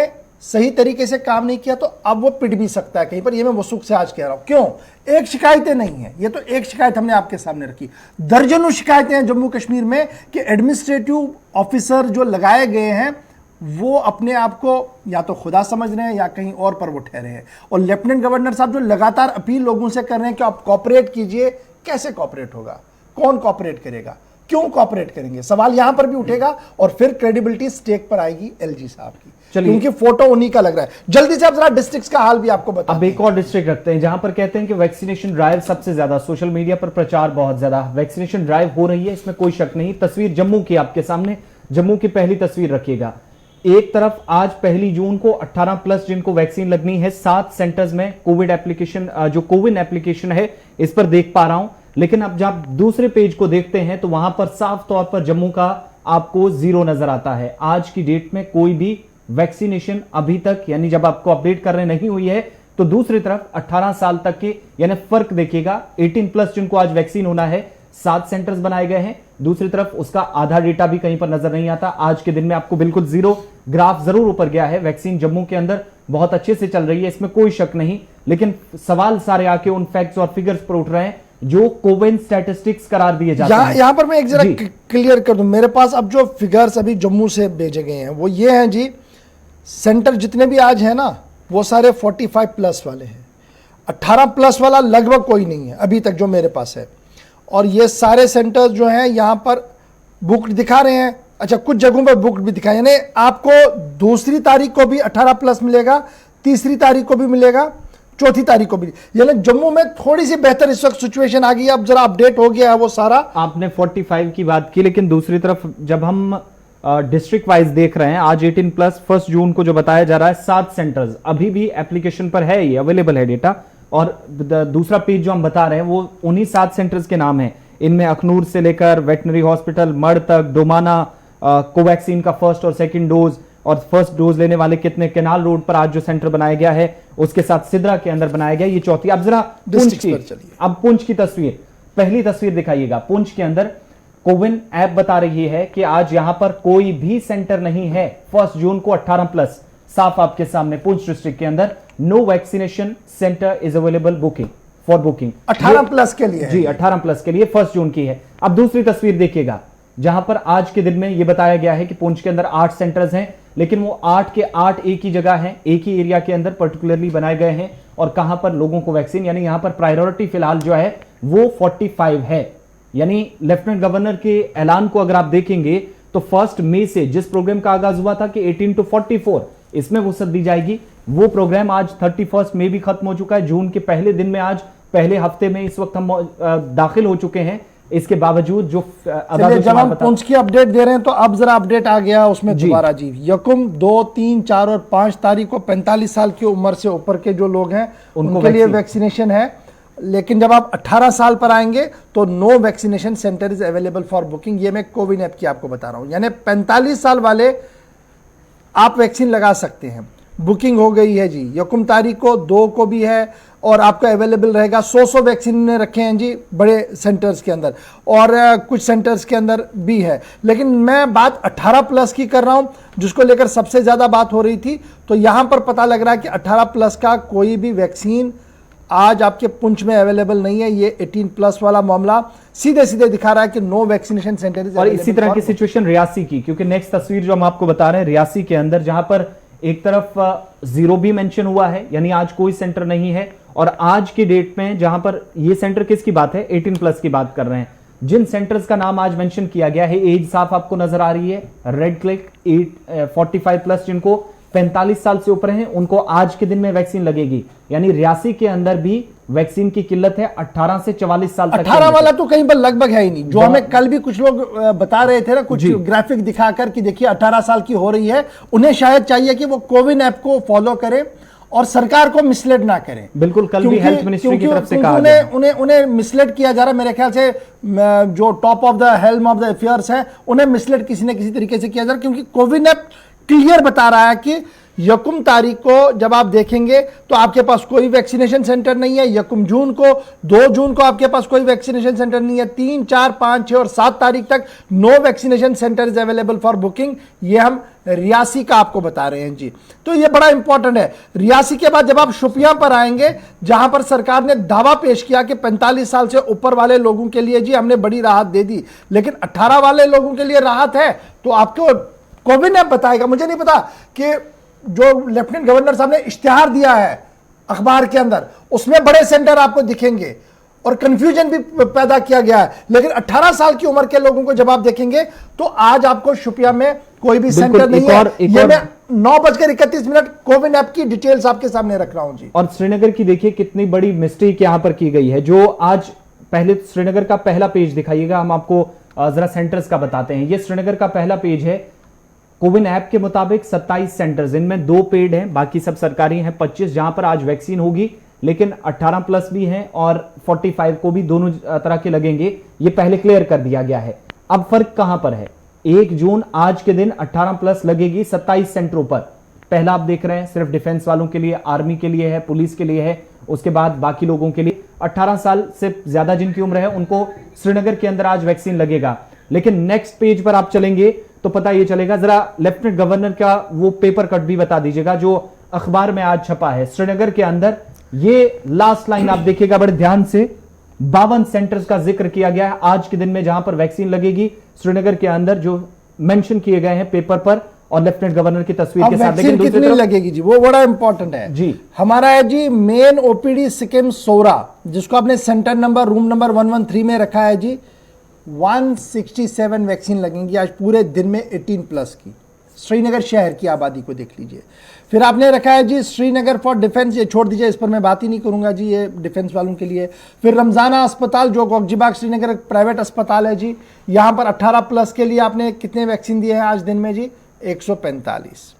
सही तरीके से काम नहीं किया तो अब वो पिट भी सकता है कहीं पर। ये मैं वसूख से आज कह रहा हूं। क्यों? एक शिकायतें नहीं है, ये तो एक शिकायत हमने आपके सामने रखी, दर्जनों शिकायतें हैं जम्मू कश्मीर में कि एडमिनिस्ट्रेटिव ऑफिसर जो लगाए गए हैं वो अपने आप को या तो खुदा समझ रहे हैं या कहीं और पर वो ठहरे हैं। और लेफ्टिनेंट गवर्नर साहब जो लगातार अपील लोगों से कर रहे हैं कि आप कॉपरेट कीजिए, कैसे कॉपरेट होगा? कौन कॉपरेट करेगा? क्यों कॉपरेट करेंगे? सवाल यहां पर भी उठेगा और फिर क्रेडिबिलिटी स्टेक पर आएगी एलजी साहब की, क्योंकि फोटो उन्हीं का लग रहा है। जल्दी से आप जरा डिस्ट्रिक्ट्स का हाल भी आपको बता। अब एक और डिस्ट्रिक्ट रखते हैं जहां पर कहते हैं कि वैक्सीनेशन ड्राइव सबसे ज्यादा, सोशल मीडिया पर प्रचार बहुत ज्यादा, वैक्सीनेशन ड्राइव हो रही है, इसमें कोई शक नहीं। तस्वीर जम्मू की आपके सामने, जम्मू की पहली तस्वीर रखिएगा। एक तरफ आज 1 जून को 18+ जिनको वैक्सीन लगनी है 7 सेंटर्स में कोविड एप्लीकेशन, जो कोविन एप्लीकेशन है इस पर देख पा रहा हूं। लेकिन अब जब दूसरे पेज को देखते हैं तो वहां पर साफ तौर पर जम्मू का आपको 0 नजर आता है। आज की डेट में कोई भी वैक्सीनेशन अभी तक, यानी जब आपको अपडेट कर रहे नहीं हुई है, तो दूसरी तरफ 18 साल तक के, यानी फर्क देखिएगा, 18+ जिनको आज वैक्सीन होना है 7 सेंटर्स बनाए गए हैं, दूसरी तरफ उसका आधा डेटा भी कहीं पर नजर नहीं आता। आज के दिन में आपको बिल्कुल 0 ग्राफ जरूर ऊपर गया है। वैक्सीन जम्मू के अंदर बहुत अच्छे से चल रही है, इसमें कोई शक नहीं। लेकिन सवाल सारे आके उन फैक्ट्स और फिगर्स पर उठ रहे हैं जो कोविन स्टैटिस्टिक्स करार दिए जाते हैं। यहां पर मैं एक जरा क्लियर कर दूं, मेरे पास अब जो फिगर्स अभी जम्मू से भेजे गए हैं वो ये हैं जी। सेंटर जितने भी आज हैं ना वो सारे 45+ वाले हैं, 18+ वाला लगभग कोई नहीं है अभी तक जो मेरे पास है। और ये सारे सेंटर्स जो हैं यहाँ पर बुक दिखा रहे हैं। अच्छा, कुछ जगहों पर बुक भी दिखाए, यानी आपको 2 तारीख को भी 18+ मिलेगा, 3 तारीख को भी मिलेगा, 4 तारीख को भी। यानी जम्मू में थोड़ी सी बेहतर इस वक्त सिचुएशन आ गई है, अब जरा अपडेट हो गया है वो सारा। आपने 45 की बात की, लेकिन दूसरी तरफ जब हम डिस्ट्रिक्ट वाइज देख रहे हैं, आज 18+ 1 जून को जो बताया जा रहा है 7 सेंटर्स अभी भी एप्लीकेशन पर है, ये अवेलेबल है डेटा, और दूसरा पेज जो हम बता रहे हैं वो उन्हीं 7 सेंटर्स के नाम हैं। इनमें अखनूर से लेकर वेटनरी हॉस्पिटल मड़ तक, डोमाना, कोवैक्सीन का फर्स्ट और सेकंड डोज, और फर्स्ट डोज लेने वाले कितने, केनाल रोड पर आज जो सेंटर बनाया गया है, उसके साथ सिद्रा के अंदर बनाया गया ये चौथी। अब जरा पुंछ की, अब पुंछ की तस्वीर, पहली तस्वीर दिखाइएगा। पुंछ के अंदर कोविन ऐप बता रही है कि आज यहां पर कोई भी सेंटर नहीं है 1 जून को 18+, साफ आपके सामने पुंछ डिस्ट्रिक्ट के अंदर no vaccination centre is available booking for booking 18+ के लिए जी, 18+ के लिए 1 जून की है। अब दूसरी तस्वीर देखिएगा जहां पर आज के दिन में यह बताया गया है कि पुंछ के अंदर 8 सेंटर्स हैं, लेकिन वो 8 के 8 एक ही जगह हैं, एक ही एरिया के अंदर पर्टिकुलरली बनाए गए हैं, और कहां पर लोगों को वैक्सीन, यानी यहां पर प्रायोरिटी फिलहाल जो है वो 45 है। यानी लेफ्टिनेंट गवर्नर के ऐलान को अगर आप देखेंगे तो 1 मई से जिस प्रोग्राम का आगाज हुआ था कि 18 to 44 इसमें वसअत दी जाएगी, वो प्रोग्राम आज 31 मई भी खत्म हो चुका है। जून के पहले दिन में, आज पहले हफ्ते में इस वक्त हम दाखिल हो चुके हैं। इसके बावजूद जो जब हम पुंछ की अपडेट दे रहे हैं तो अब जरा अपडेट आ गया उसमें दोबारा जी। यकुम 2, 3, 4 और 5 तारीख को 45 साल की उम्र से ऊपर के जो लोग हैं उनके लिए वैक्सीनेशन है, लेकिन जब आप 18 साल पर आएंगे तो no vaccination centre is available for booking. ये मैं कोविन ऐप की आपको बता रहा हूं, यानी 45 साल वाले आप वैक्सीन लगा सकते हैं। बुकिंग हो गई है जी, यकुम तारीख को 2 को भी है, और आपका अवेलेबल रहेगा। 100 वैक्सीन ने रखे हैं जी बड़े सेंटर्स के अंदर, और कुछ सेंटर्स के अंदर भी है। लेकिन मैं बात 18+ की कर रहा हूं, जिसको लेकर सबसे ज्यादा बात हो रही थी। तो यहां पर पता लग रहा है कि 18+ का कोई भी वैक्सीन आज आपके पुंछ में अवेलेबल नहीं है। ये 18+ वाला मामला सीधे सीधे दिखा रहा है कि नो वैक्सीनेशन सेंटर। और इसी तरह की सिचुएशन रियासी की, क्योंकि नेक्स्ट तस्वीर जो हम आपको बता रहे हैं रियासी के अंदर, जहां पर एक तरफ 0 भी मेंशन हुआ है, यानी आज कोई सेंटर नहीं है, और आज की डेट में जहां पर ये सेंटर किसकी बात है, 18+ की बात कर रहे हैं। जिन सेंटर्स का नाम आज मेंशन किया गया है, एज साफ आपको नजर आ रही है, रेड क्लिक 45+, जिनको 45 साल से ऊपर हैं उनको आज के दिन में वैक्सीन लगेगी। यानी रियासी के अंदर भी वैक्सीन की किल्लत है 18 से 44 साल तक। 18 वाला तो कहीं पर लगभग है ही नहीं। जो हमें कल भी कुछ लोग बता रहे थे ना, कुछ ग्राफिक दिखाकर कि देखिए 18 साल की हो रही है, उन्हें शायद चाहिए कि वो कोविन ऐप को फॉलो करें और सरकार को मिसलेड ना करें। बिल्कुल, कल भी हेल्थ मिनिस्ट्री की तरफ से कहा गया, उन्हें मिसलेड किया जा रहा है। मेरे ख्याल से जो top of the helm of the affairs है, उन्हें मिसलेड किसी न किसी तरीके से किया जा रहा है, क्योंकि कोविन ऐप क्लियर बता रहा है कि यकुम तारीख को जब आप देखेंगे तो आपके पास कोई वैक्सीनेशन सेंटर नहीं है। यकुम जून को, 2 जून को आपके पास कोई वैक्सीनेशन सेंटर नहीं है। 3, 4, 5, 6 और 7 तारीख तक no vaccination centre is available for booking. ये हम रियासी का आपको बता रहे हैं जी। तो ये बड़ा इंपॉर्टेंट है। रियासी के बाद जब आप शुपियां पर आएंगे, जहां पर सरकार ने दावा पेश किया कि 45 साल से ऊपर वाले लोगों के लिए जी हमने बड़ी राहत दे दी, लेकिन 18 वाले लोगों के लिए राहत है, तो आपको कोविन ऐप बताएगा। मुझे नहीं पता कि जो लेफ्टिनेंट गवर्नर साहब ने इश्तिहार दिया है अखबार के अंदर, उसमें बड़े सेंटर आपको दिखेंगे और कंफ्यूजन भी पैदा किया गया है, लेकिन 18 साल की उम्र के लोगों को जब आप देखेंगे तो आज आपको शुपिया में कोई भी सेंटर नहीं है। ये मैं 9:31 कोविन ऐप की डिटेल्स आपके सामने रख रहा हूं जी। और श्रीनगर की देखिए कितनी बड़ी मिस्टेक यहां पर की गई है। जो आज पहले श्रीनगर का पहला पेज दिखाइएगा, हम आपको जरा सेंटर्स का बताते हैं। ये श्रीनगर का पहला पेज है। कोविन ऐप के मुताबिक 27 सेंटर्स, इनमें 2 पेड हैं, बाकी सब सरकारी हैं। 25 जहां पर आज वैक्सीन होगी, लेकिन 18+ भी हैं और 45 को भी, दोनों तरह के लगेंगे। ये पहले क्लियर कर दिया गया है। अब फर्क कहां पर है? 1 जून आज के दिन 18+ लगेगी 27 सेंटरों पर। पहला आप देख रहे हैं सिर्फ डिफेंस वालों के लिए, आर्मी के लिए है, पुलिस के लिए है, उसके बाद बाकी लोगों के लिए 18 साल से ज्यादा जिनकी उम्र है उनको श्रीनगर के अंदर आज वैक्सीन लगेगा। लेकिन नेक्स्ट पेज पर आप चलेंगे तो पता ये चलेगा। जरा लेफ्टिनेंट गवर्नर का वो पेपर कट भी बता दीजिएगा जो अखबार में आज छपा है। श्रीनगर के अंदर ये लास्ट लाइन आप देखिएगा बड़े ध्यान से, 52 सेंटर्स का जिक्र किया गया है आज के दिन में जहां पर वैक्सीन लगेगी श्रीनगर के अंदर, जो मेंशन किए गए हैं पेपर पर और लेफ्टिनेंट गवर्नर की तस्वीर के साथ। लेकिन कितनी लगेगी जी, वो बड़ा इंपॉर्टेंट है जी। हमारा है जी मेन ओपीडी सिक्किम सोरा, जिसको आपने सेंटर नंबर, रूम नंबर 113 में रखा है जी। 167 वैक्सीन लगेंगी आज पूरे दिन में 18+ की। श्रीनगर शहर की आबादी को देख लीजिए। फिर आपने रखा है जी श्रीनगर फॉर डिफेंस, ये छोड़ दीजिए, इस पर मैं बात ही नहीं करूंगा जी, ये डिफेंस वालों के लिए। फिर रमजाना अस्पताल जो गोगजीबाग श्रीनगर प्राइवेट अस्पताल है जी, यहां पर 18+ के लिए आपने कितने वैक्सीन दिए हैं आज दिन में जी? 145।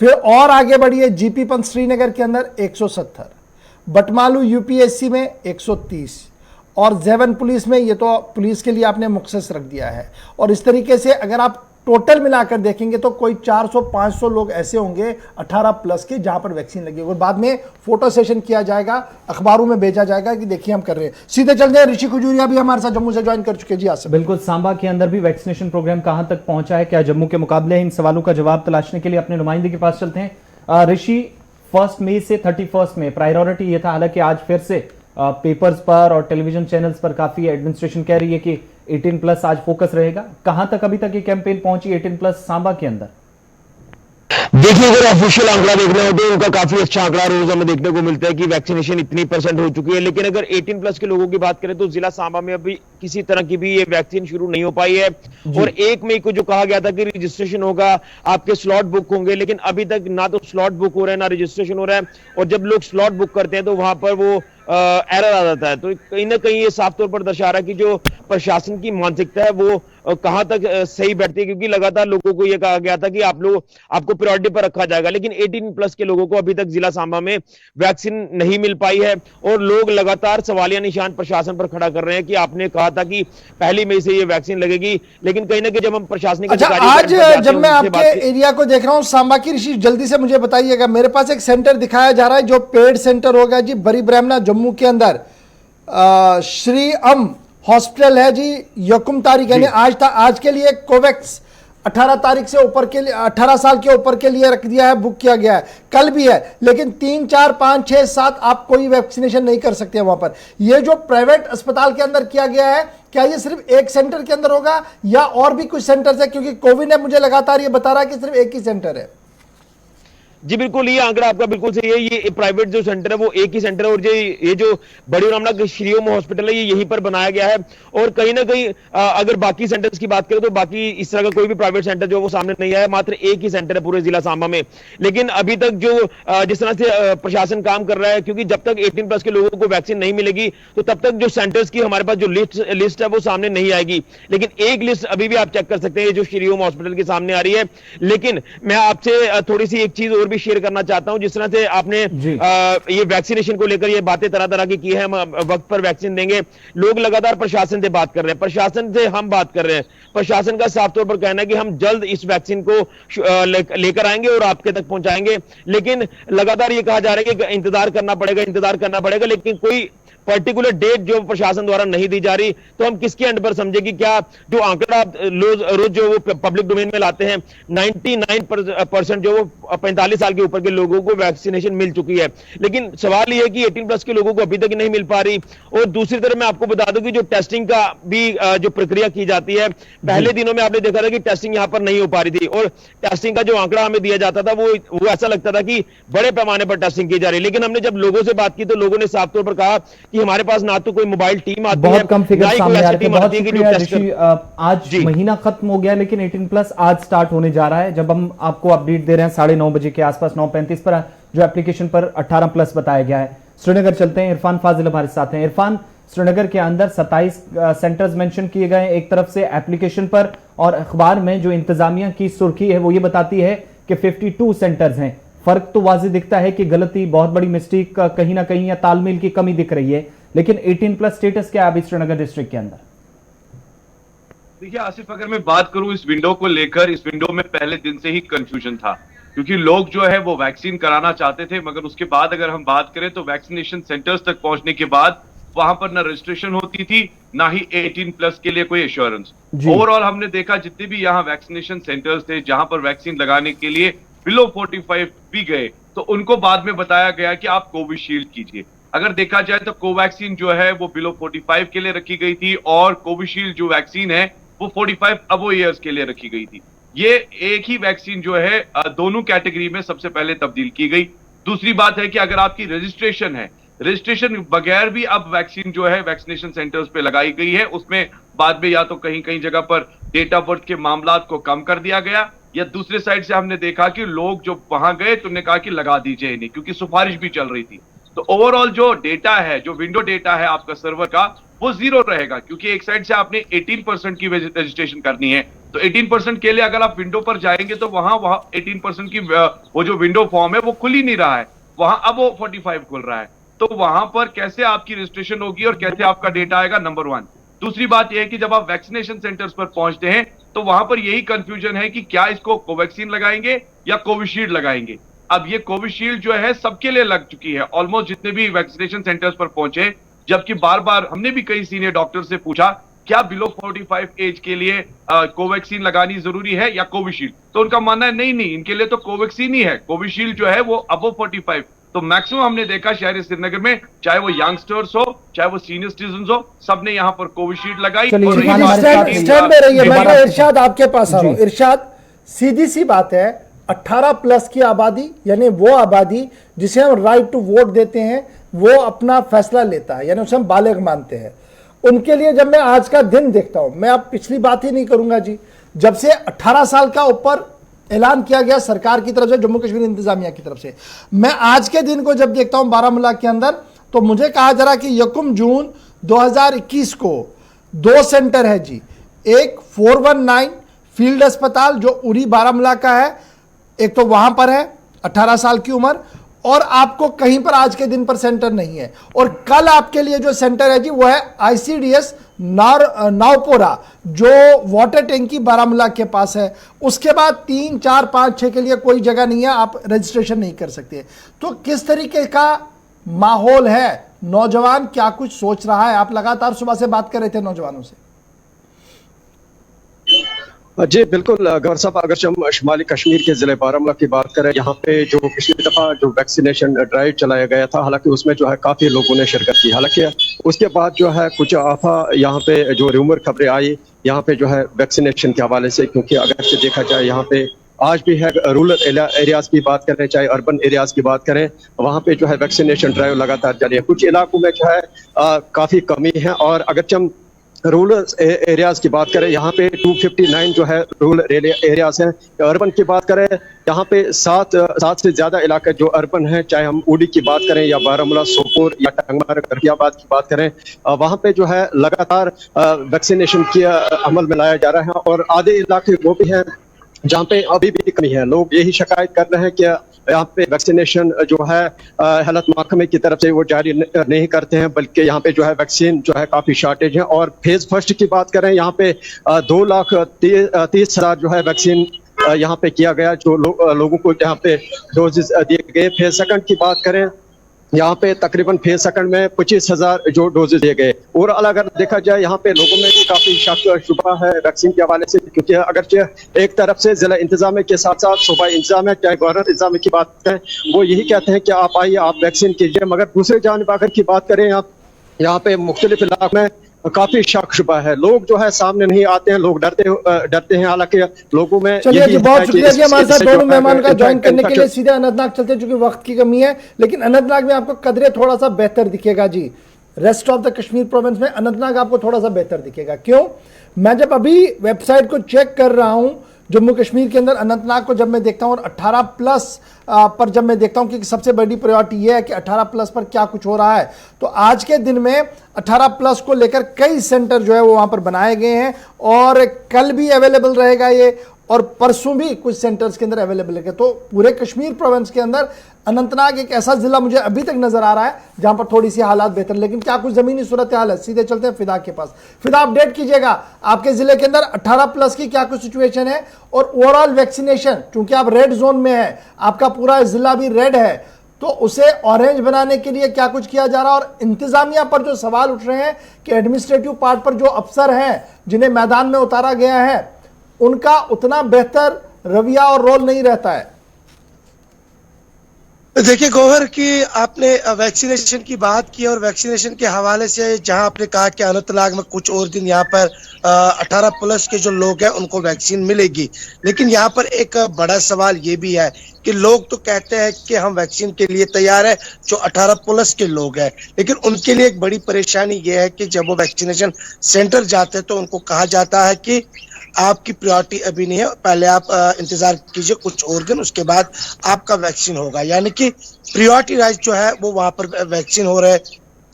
फिर और आगे बढ़िए जीपी पंथ श्रीनगर के अंदर 170, बटमालू यूपीएससी में 130 और जेवन पुलिस में, ये तो पुलिस के लिए आपने मुख्तस रख दिया है। और इस तरीके से अगर आप टोटल मिलाकर देखेंगे तो कोई 400-500 लोग ऐसे होंगे 18 प्लस के जहां पर वैक्सीन लगी और बाद में फोटो सेशन किया जाएगा, अखबारों में भेजा जाएगा कि देखिए हम कर रहे हैं। सीधे चल जाए, ऋषि खजूरिया भी हमारे साथ जम्मू से ज्वाइन कर चुके। जी आसिफ। बिल्कुल, सांबा के अंदर भी वैक्सीनेशन प्रोग्राम कहां तक पहुंचा है, क्या जम्मू के मुकाबले? इन सवालों का जवाब तलाशने के लिए अपने नुमाइंदे के पास चलते हैं। ऋषि, 1 मई से 31 में प्रायोरिटी ये था, हालांकि आज फिर से पेपर्स पर और टेलीविजन चैनल्स पर काफी एडमिनिस्ट्रेशन कह रही है कि 18 प्लस आज फोकस रहेगा। कहां तक अभी तक ये कैंपेन पहुंची 18 प्लस सांबा के अंदर? देखिए, अगर ऑफिशियल आंकड़ा देखना हो तो उनका काफी अच्छा आंकड़ा रोज हमें देखने को मिलता है कि वैक्सीनेशन इतनी % हो चुकी है। लेकिन अगर 18 प्लस के लोगों की बात करें तो जिला सांबा में अभी किसी तरह की भी ये वैक्सीन शुरू नहीं हो पाई है। और 1 मई को जो कहा गया था कि रजिस्ट्रेशन होगा, आपके स्लॉट बुक होंगे, लेकिन अभी तक ना तो स्लॉट बुक हो रहा है ना रजिस्ट्रेशन हो रहा है। और जब लोग स्लॉट बुक करते हैं तो वहां पर वो एरर आ जाता है। तो कहीं ना कहीं ये साफ तौर पर दर्शा रहा है कि जो प्रशासन की मानसिकता है वो कहां तक सही बैठती है, क्योंकि लगातार लोगों को यह कहा गया था कि आपको प्रायोरिटी पर रखा जाएगा, लेकिन 18 प्लस के लोगों को अभी तक जिला सांबा में वैक्सीन नहीं मिल पाई है। और लोग लगातार सवालिया निशान प्रशासन पर खड़ा कर रहे हैं कि आपने कहा था कि 1 मई से ये वैक्सीन लगेगी, लेकिन कहीं ना कहीं जब हम प्रशासनिक आज जब मैं आपके एरिया को देख रहा हूं सांबा की, ऋषि जल्दी से मुझे बताइएगा, मेरे पास एक सेंटर दिखाया जा रहा है जो पेड सेंटर होगा जी, बड़ी ब्राह्मणा जम्मू के अंदर श्री अम हॉस्पिटल है जी, यकुम तारीख यानी आज था। आज के लिए कोवैक्स 18 तारीख से ऊपर के लिए 18 साल के ऊपर के लिए रख दिया है, बुक किया गया है, कल भी है, लेकिन 3, 4, 5, 6, 7 आप कोई वैक्सीनेशन नहीं कर सकते वहां पर। ये जो प्राइवेट अस्पताल के अंदर किया गया है, क्या ये सिर्फ एक सेंटर के अंदर होगा या और भी कुछ सेंटर है? क्योंकि कोविड ने मुझे लगातार ये बता रहा है कि सिर्फ एक ही सेंटर है। जी बिल्कुल, ये आंकड़ा आपका बिल्कुल सही है। ये प्राइवेट जो सेंटर है वो एक ही सेंटर है और ये जो बड़ी ब्राह्मणा का श्री ओम हॉस्पिटल है ये यहीं पर बनाया गया है। और कहीं ना कहीं अगर बाकी सेंटर्स की बात करें तो बाकी इस तरह का कोई भी प्राइवेट सेंटर जो वो सामने नहीं आया, मात्र एक ही सेंटर है पूरे जिला सांबा में। लेकिन अभी तक जो जिस तरह से प्रशासन काम कर रहा है, क्योंकि जब तक 18 प्लस के लोगों को वैक्सीन नहीं मिलेगी तो तब तक जो सेंटर्स की हमारे पास जो लिस्ट है वो सामने नहीं आएगी। लेकिन एक लिस्ट अभी भी आप चेक कर सकते हैं जो श्री ओम हॉस्पिटल के सामने आ रही है। लेकिन मैं आपसे थोड़ी सी एक चीज और भी शेयर करना चाहता हूं। जिस तरह से आपने ये वैक्सीनेशन को लेकर ये बातें तरह तरह की है, हम वक्त पर वैक्सीन देंगे, लोग लगातार प्रशासन से बात कर रहे हैं, प्रशासन से हम बात कर रहे हैं। प्रशासन का साफ तौर पर कहना है कि हम जल्द इस वैक्सीन को लेकर आएंगे और आपके तक पहुंचाएंगे। लेकिन लगातार ये कहा जा रहा है कि इंतजार करना पड़ेगा, लेकिन कोकोई पर्टिकुलर डेट जो प्रशासन द्वारा नहीं दी जा रही। तो हम किसके एंड पर समझे कि क्या जो आंकड़ा रोज जो वो पब्लिक डोमेन में लाते हैं 99% जो वो 45 साल के ऊपर के लोगों को वैक्सीनेशन मिल चुकी है, लेकिन सवाल यह है कि 18 प्लस के लोगों को अभी तक नहीं मिल पा रही। और दूसरी तरफ मैं आपको बता दूं कि जो टेस्टिंग का भी जो प्रक्रिया की जाती है, पहले दिनों में आपने देखा था कि टेस्टिंग यहां पर नहीं हो पा रही थी और टेस्टिंग का जो आंकड़ा हमें दिया जाता था वो ऐसा लगता था कि बड़े पैमाने पर टेस्टिंग की जा रही है। लेकिन हमने जब लोगों से बात की तो लोगों ने साफ तौर पर कहा कि हमारे पास ना तो कोई मोबाइल टीम आती है, बहुत कम फिगर सामने आ रही है। बहुत शुक्रिया ऋषि, आज जी। महीना खत्म हो गया लेकिन 18 प्लस आज स्टार्ट होने जा रहा है। जब हम आपको अपडेट दे रहे हैं 9:30 बजे के आसपास 9:35 पर जो एप्लीकेशन पर 18 प्लस बताया गया है। श्रीनगर चलते हैं, इरफान फाजिल हमारे साथ हैं। इरफान, श्रीनगर के अंदर 27 सेंटर्स मेंशन किए गए हैं एक तरफ से एप्लीकेशन पर, और अखबार में जो इंतजामिया की सुर्खी है वो ये बताती है कि 52 सेंटर्स हैं। फर्क तो वाज़ेह दिखता है कि गलती, बहुत बड़ी मिस्टेक कहीं ना कहीं या तालमेल की कमी दिख रही है। लेकिन 18 प्लस स्टेटस क्या है अभी श्रीनगर डिस्ट्रिक्ट के अंदर? देखिए आसिफ, अगर मैं बात करूं इस विंडो को लेकर, इस विंडो में पहले दिन से ही कंफ्यूजन था, क्योंकि लोग जो है वो वैक्सीन कराना चाहते थे, मगर उसके बाद अगर हम बात करें तो वैक्सीनेशन सेंटर्स तक पहुंचने के बाद वहां पर ना रजिस्ट्रेशन होती थी ना ही 18 प्लस के लिए कोई एश्योरेंस। ओवरऑल हमने देखा जितने भी यहाँ वैक्सीनेशन सेंटर्स थे जहां पर वैक्सीन लगाने के लिए बिलो 45 भी गए तो उनको बाद में बताया गया कि आप कोविशील्ड कीजिए। अगर देखा जाए तो कोवैक्सीन जो है वो बिलो 45 के लिए रखी गई थी और कोविशील्ड जो वैक्सीन है वो 45 अबो ईयर्स के लिए रखी गई थी। ये एक ही वैक्सीन जो है दोनों कैटेगरी में सबसे पहले तब्दील की गई। दूसरी बात है कि अगर आपकी रजिस्ट्रेशन है, रजिस्ट्रेशन बगैर भी अब वैक्सीन जो है वैक्सीनेशन सेंटर्स पे लगाई गई है, उसमें बाद में या तो कहीं कहीं जगह पर डेट ऑफ बर्थ के मामला को कम कर दिया गया, या दूसरे साइड से हमने देखा कि लोग जो वहां गए तो उन्होंने कहा कि लगा दीजिए नहीं, क्योंकि सिफारिश भी चल रही थी। तो ओवरऑल जो डेटा है, जो विंडो डेटा है आपका सर्वर का, वो 0 रहेगा, क्योंकि एक साइड से आपने 18% की रजिस्ट्रेशन करनी है। तो 18% के लिए अगर आप विंडो पर जाएंगे तो वहां 18% की वो जो विंडो फॉर्म है वो खुल ही नहीं रहा है, वहां अब वो 45 खुल रहा है। तो वहां पर कैसे आपकी रजिस्ट्रेशन होगी और कैसे आपका डेटा आएगा, नंबर 1। दूसरी बात यह है कि जब आप वैक्सीनेशन सेंटर्स पर पहुंचते हैं तो वहां पर यही कंफ्यूजन है कि क्या इसको कोवैक्सीन लगाएंगे या कोविशील्ड लगाएंगे। अब ये कोविशील्ड जो है सबके लिए लग चुकी है, ऑलमोस्ट जितने भी वैक्सीनेशन सेंटर्स पर पहुंचे, जबकि बार बार हमने भी कई सीनियर डॉक्टर से पूछा क्या बिलो 45 एज के लिए कोवैक्सीन लगानी जरूरी है या कोविशील्ड, तो उनका मानना है नहीं इनके लिए तो कोवैक्सीन ही है, कोविशील्ड जो है वो अबव 45। तो मैक्सिमम हमने देखा शहर श्रीनगर में, चाहे वो यंगस्टर्स हो चाहे वो सीनियर सिटीजन हो, सबने यहाँ पर कोविशील्ड लगाई। स्टैंड में रहिए, मैं इरशाद आपके पास आ रहा हूं। इरशाद, सीधी सी बात है, 18 प्लस की आबादी यानी वो आबादी जिसे हम राइट टू वोट देते हैं, वो अपना फैसला लेता है, यानी उसे हम बालिग मानते हैं। उनके लिए जब मैं आज का दिन देखता हूं, मैं अब पिछली बात ही नहीं करूंगा जी, जब से 18 साल का ऊपर ऐलान किया गया सरकार की तरफ से, जम्मू कश्मीर इंतजामिया की तरफ से, मैं आज के दिन को जब देखता हूं बारामूला के अंदर, तो मुझे कहा जा रहा कि 1 जून 2021 को 2 सेंटर है जी। एक 419 फील्ड अस्पताल जो उरी बारामूला का है, एक तो वहां पर है 18 साल की उम्र, और आपको कहीं पर आज के दिन पर सेंटर नहीं है। और कल आपके लिए जो सेंटर है जी वो है ICDS नावपोरा जो वाटर टैंकी बारामूला के पास है। उसके बाद 3, 4, 5, 6 के लिए कोई जगह नहीं है, आप रजिस्ट्रेशन नहीं कर सकते। तो किस तरीके का माहौल है, नौजवान क्या कुछ सोच रहा है? आप लगातार सुबह से बात कर रहे थे नौजवानों से। जी बिल्कुल गौर साहब, अगर हम शुमाली कश्मीर के ज़िले बारामूला की बात करें, यहाँ पे जो पिछली दफ़ा जो वैक्सीनेशन ड्राइव चलाया गया था, हालांकि उसमें जो है काफ़ी लोगों ने शिरकत की। हालांकि उसके बाद जो है कुछ आफा यहाँ पे जो रूमर खबरें आई यहाँ पे जो है वैक्सीनेशन के हवाले से, क्योंकि अगर से देखा जाए यहाँ पे आज भी है रूरल एरियाज की बात करें चाहे अर्बन एरियाज की बात करें, वहाँ पे जो है वैक्सीनेशन ड्राइव लगातार जारी है। कुछ इलाकों में जो है काफ़ी कमी है, और अगर हम रूरल एरियाज की बात करें यहाँ पे 259 जो है रूरल एरियाज हैं। अर्बन की बात करें यहाँ पे 7 से ज़्यादा इलाके जो अर्बन हैं, चाहे हम उड़ी की बात करें या बारामूला, सोपोर या टंगमार, करकियाबाद की बात करें, वहाँ पे जो है लगातार वैक्सीनेशन किया अमल में लाया जा रहा है। और आधे इलाके वो भी हैं जहाँ पे अभी भी कमी है। लोग यही शिकायत कर रहे हैं कि यहाँ पे वैक्सीनेशन जो है हेल्थ महकमे की तरफ से वो जारी नहीं करते हैं, बल्कि यहाँ पे जो है वैक्सीन जो है काफ़ी शॉर्टेज है। और फेज फर्स्ट की बात करें यहाँ पे 2,30,000 जो है वैक्सीन यहाँ पे किया गया, जो लोगों को यहाँ पे डोजेस दिए गए। फेज सेकंड की बात करें यहाँ पे तकरीबन फेज सेकंड में 25,000 जो डोजेज दिए गए। और अगर देखा जाए यहाँ पे लोगों में भी काफी शक शुबा है वैक्सीन के हवाले से, क्योंकि अगर एक तरफ से जिला इंतजामिया के साथ साथ सूबाई इंतजामिया चाहे गवर्नर इंतजामिया की बात करें, वो यही कहते हैं कि आप आइए आप वैक्सीन कीजिए, मगर दूसरे जानिब अगर की बात करें यहाँ पे मुख्तलिफ इलाकों में काफी शक शुबा है। लोग जो है सामने नहीं आते हैं, लोग डरते हैं। हालांकि लोगों में चलिए जी, बहुत शुक्रिया जी हमारे साथ दोनों मेहमान का ज्वाइन करने के लिए। सीधे अनंतनाग चलते हैं चूंकि वक्त की कमी है, लेकिन अनंतनाग में आपको कदरे थोड़ा सा बेहतर दिखेगा जी। Rest of the Kashmir province में अनंतनाग आपको थोड़ा सा बेहतर दिखेगा। क्यों? मैं जब अभी वेबसाइट को चेक कर रहा हूं जम्मू कश्मीर के अंदर, अनंतनाग को जब मैं देखता हूं और 18 प्लस पर जब मैं देखता हूं कि सबसे बड़ी प्रायोरिटी यह है कि 18 प्लस पर क्या कुछ हो रहा है, तो आज के दिन में 18 प्लस को लेकर कई सेंटर जो है वो वहां पर बनाए गए हैं और कल भी अवेलेबल रहेगा ये, और परसों भी कुछ सेंटर्स के अंदर अवेलेबल है। तो पूरे कश्मीर प्रोविंस के अंदर अनंतनाग एक ऐसा जिला मुझे अभी तक नजर आ रहा है जहां पर थोड़ी सी हालात बेहतर, लेकिन क्या कुछ जमीनी सूरत हाल है। सीधे चलते हैं फिदा के पास। फिदा, अपडेट कीजिएगा आपके जिले के अंदर 18 प्लस की क्या कुछ सिचुएशन है और ओवरऑल वैक्सीनेशन, चूंकि आप रेड जोन में है, आपका पूरा जिला भी रेड है, तो उसे ऑरेंज बनाने के लिए क्या कुछ किया जा रहा है। और इंतजामिया पर जो सवाल उठ रहे हैं कि एडमिनिस्ट्रेटिव पार्ट पर जो अफसर हैं जिन्हें मैदान में उतारा गया है, उनका उतना बेहतर रवैया और रोल नहीं रहता है। देखिए गौहर की आपने वैक्सीनेशन की बात की और वैक्सीनेशन के हवाले से जहां आपने कहा कि अनंतनाग में कुछ और दिन यहां पर 18 प्लस के जो लोग हैं उनको वैक्सीन मिलेगी, लेकिन यहां पर एक बड़ा सवाल ये भी है कि लोग तो कहते हैं कि हम वैक्सीन के लिए तैयार है जो 18 प्लस के लोग हैं, लेकिन उनके लिए एक बड़ी परेशानी ये है कि जब वो वैक्सीनेशन सेंटर जाते हैं तो उनको कहा जाता है कि आपकी प्रायोरिटी अभी नहीं है, पहले आप इंतजार कीजिए कुछ और दिन, उसके बाद आपका वैक्सीन होगा। यानी कि प्रायोरिटी राइज जो है वो वहां पर वैक्सीन हो रहा है,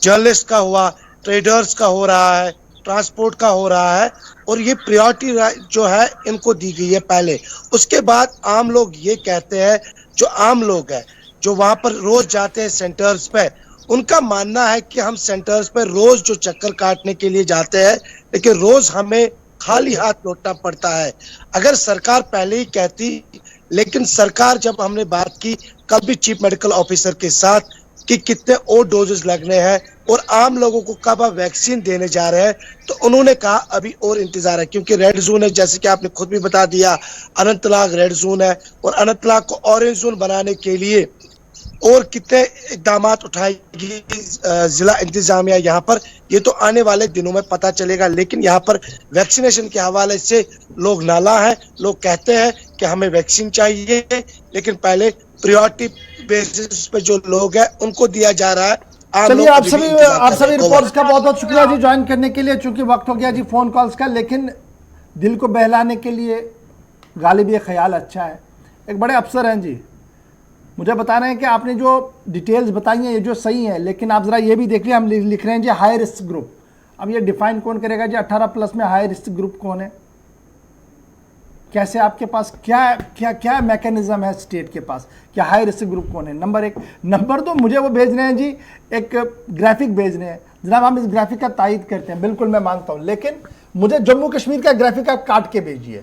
जर्नलिस्ट का हुआ, ट्रेडर्स का हो रहा है, ट्रांसपोर्ट का हो रहा है, और ये प्रायोरिटी राइज जो है इनको दी गई है पहले। उसके बाद आम लोग ये कहते हैं, जो आम लोग हैं जो वहां पर रोज जाते हैं सेंटर्स पे, उनका मानना है कि हम सेंटर्स पर रोज जो चक्कर काटने के लिए जाते हैं, लेकिन रोज हमें खाली हाथ लौटना पड़ता है। अगर सरकार पहले ही कहती, लेकिन सरकार जब हमने बात की कल भी चीफ मेडिकल ऑफिसर के साथ कि कितने और डोजेस लगने हैं और आम लोगों को कब आप वैक्सीन देने जा रहे हैं, तो उन्होंने कहा अभी और इंतजार है, क्योंकि रेड जोन है, जैसे कि आपने खुद भी बता दिया, अनंतनाग रेड जोन है और अनंतनाग को ऑरेंज जोन बनाने के लिए और कितने इकदाम उठाएगी जिला इंतजामिया यहाँ पर, ये तो आने वाले दिनों में पता चलेगा। लेकिन यहाँ पर वैक्सीनेशन के हवाले से लोग नाला है, लोग कहते हैं कि हमें वैक्सीन चाहिए, लेकिन पहले प्रायोरिटी बेसिस पे जो लोग हैं उनको दिया जा रहा है। चलिए, आप सभी रिपोर्ट्स का बहुत बहुत शुक्रिया जी ज्वाइन करने के लिए। चूंकि वक्त हो गया जी फोन कॉल्स का, लेकिन दिल को बहलाने के लिए गालिब ये ख्याल अच्छा है। एक बड़े अफसर हैं जी, मुझे बता रहे हैं कि आपने जो डिटेल्स बताई हैं ये जो सही है, लेकिन आप ज़रा ये भी देख लिए, हम लिख रहे हैं जी हाई रिस्क ग्रुप। अब ये डिफाइन कौन करेगा जी 18+ में हाई रिस्क ग्रुप कौन है? कैसे आपके पास क्या क्या क्या मैकेनिज्म है स्टेट के पास, क्या हाई रिस्क ग्रुप कौन है? नंबर 1। नंबर 2, मुझे वो भेज रहे हैं जी, एक ग्राफिक भेज रहे हैं, जनाब हम इस ग्राफिक का तायद करते हैं, बिल्कुल मैं मानता हूँ, लेकिन मुझे जम्मू कश्मीर का ग्राफिक आप काट के भेजिए।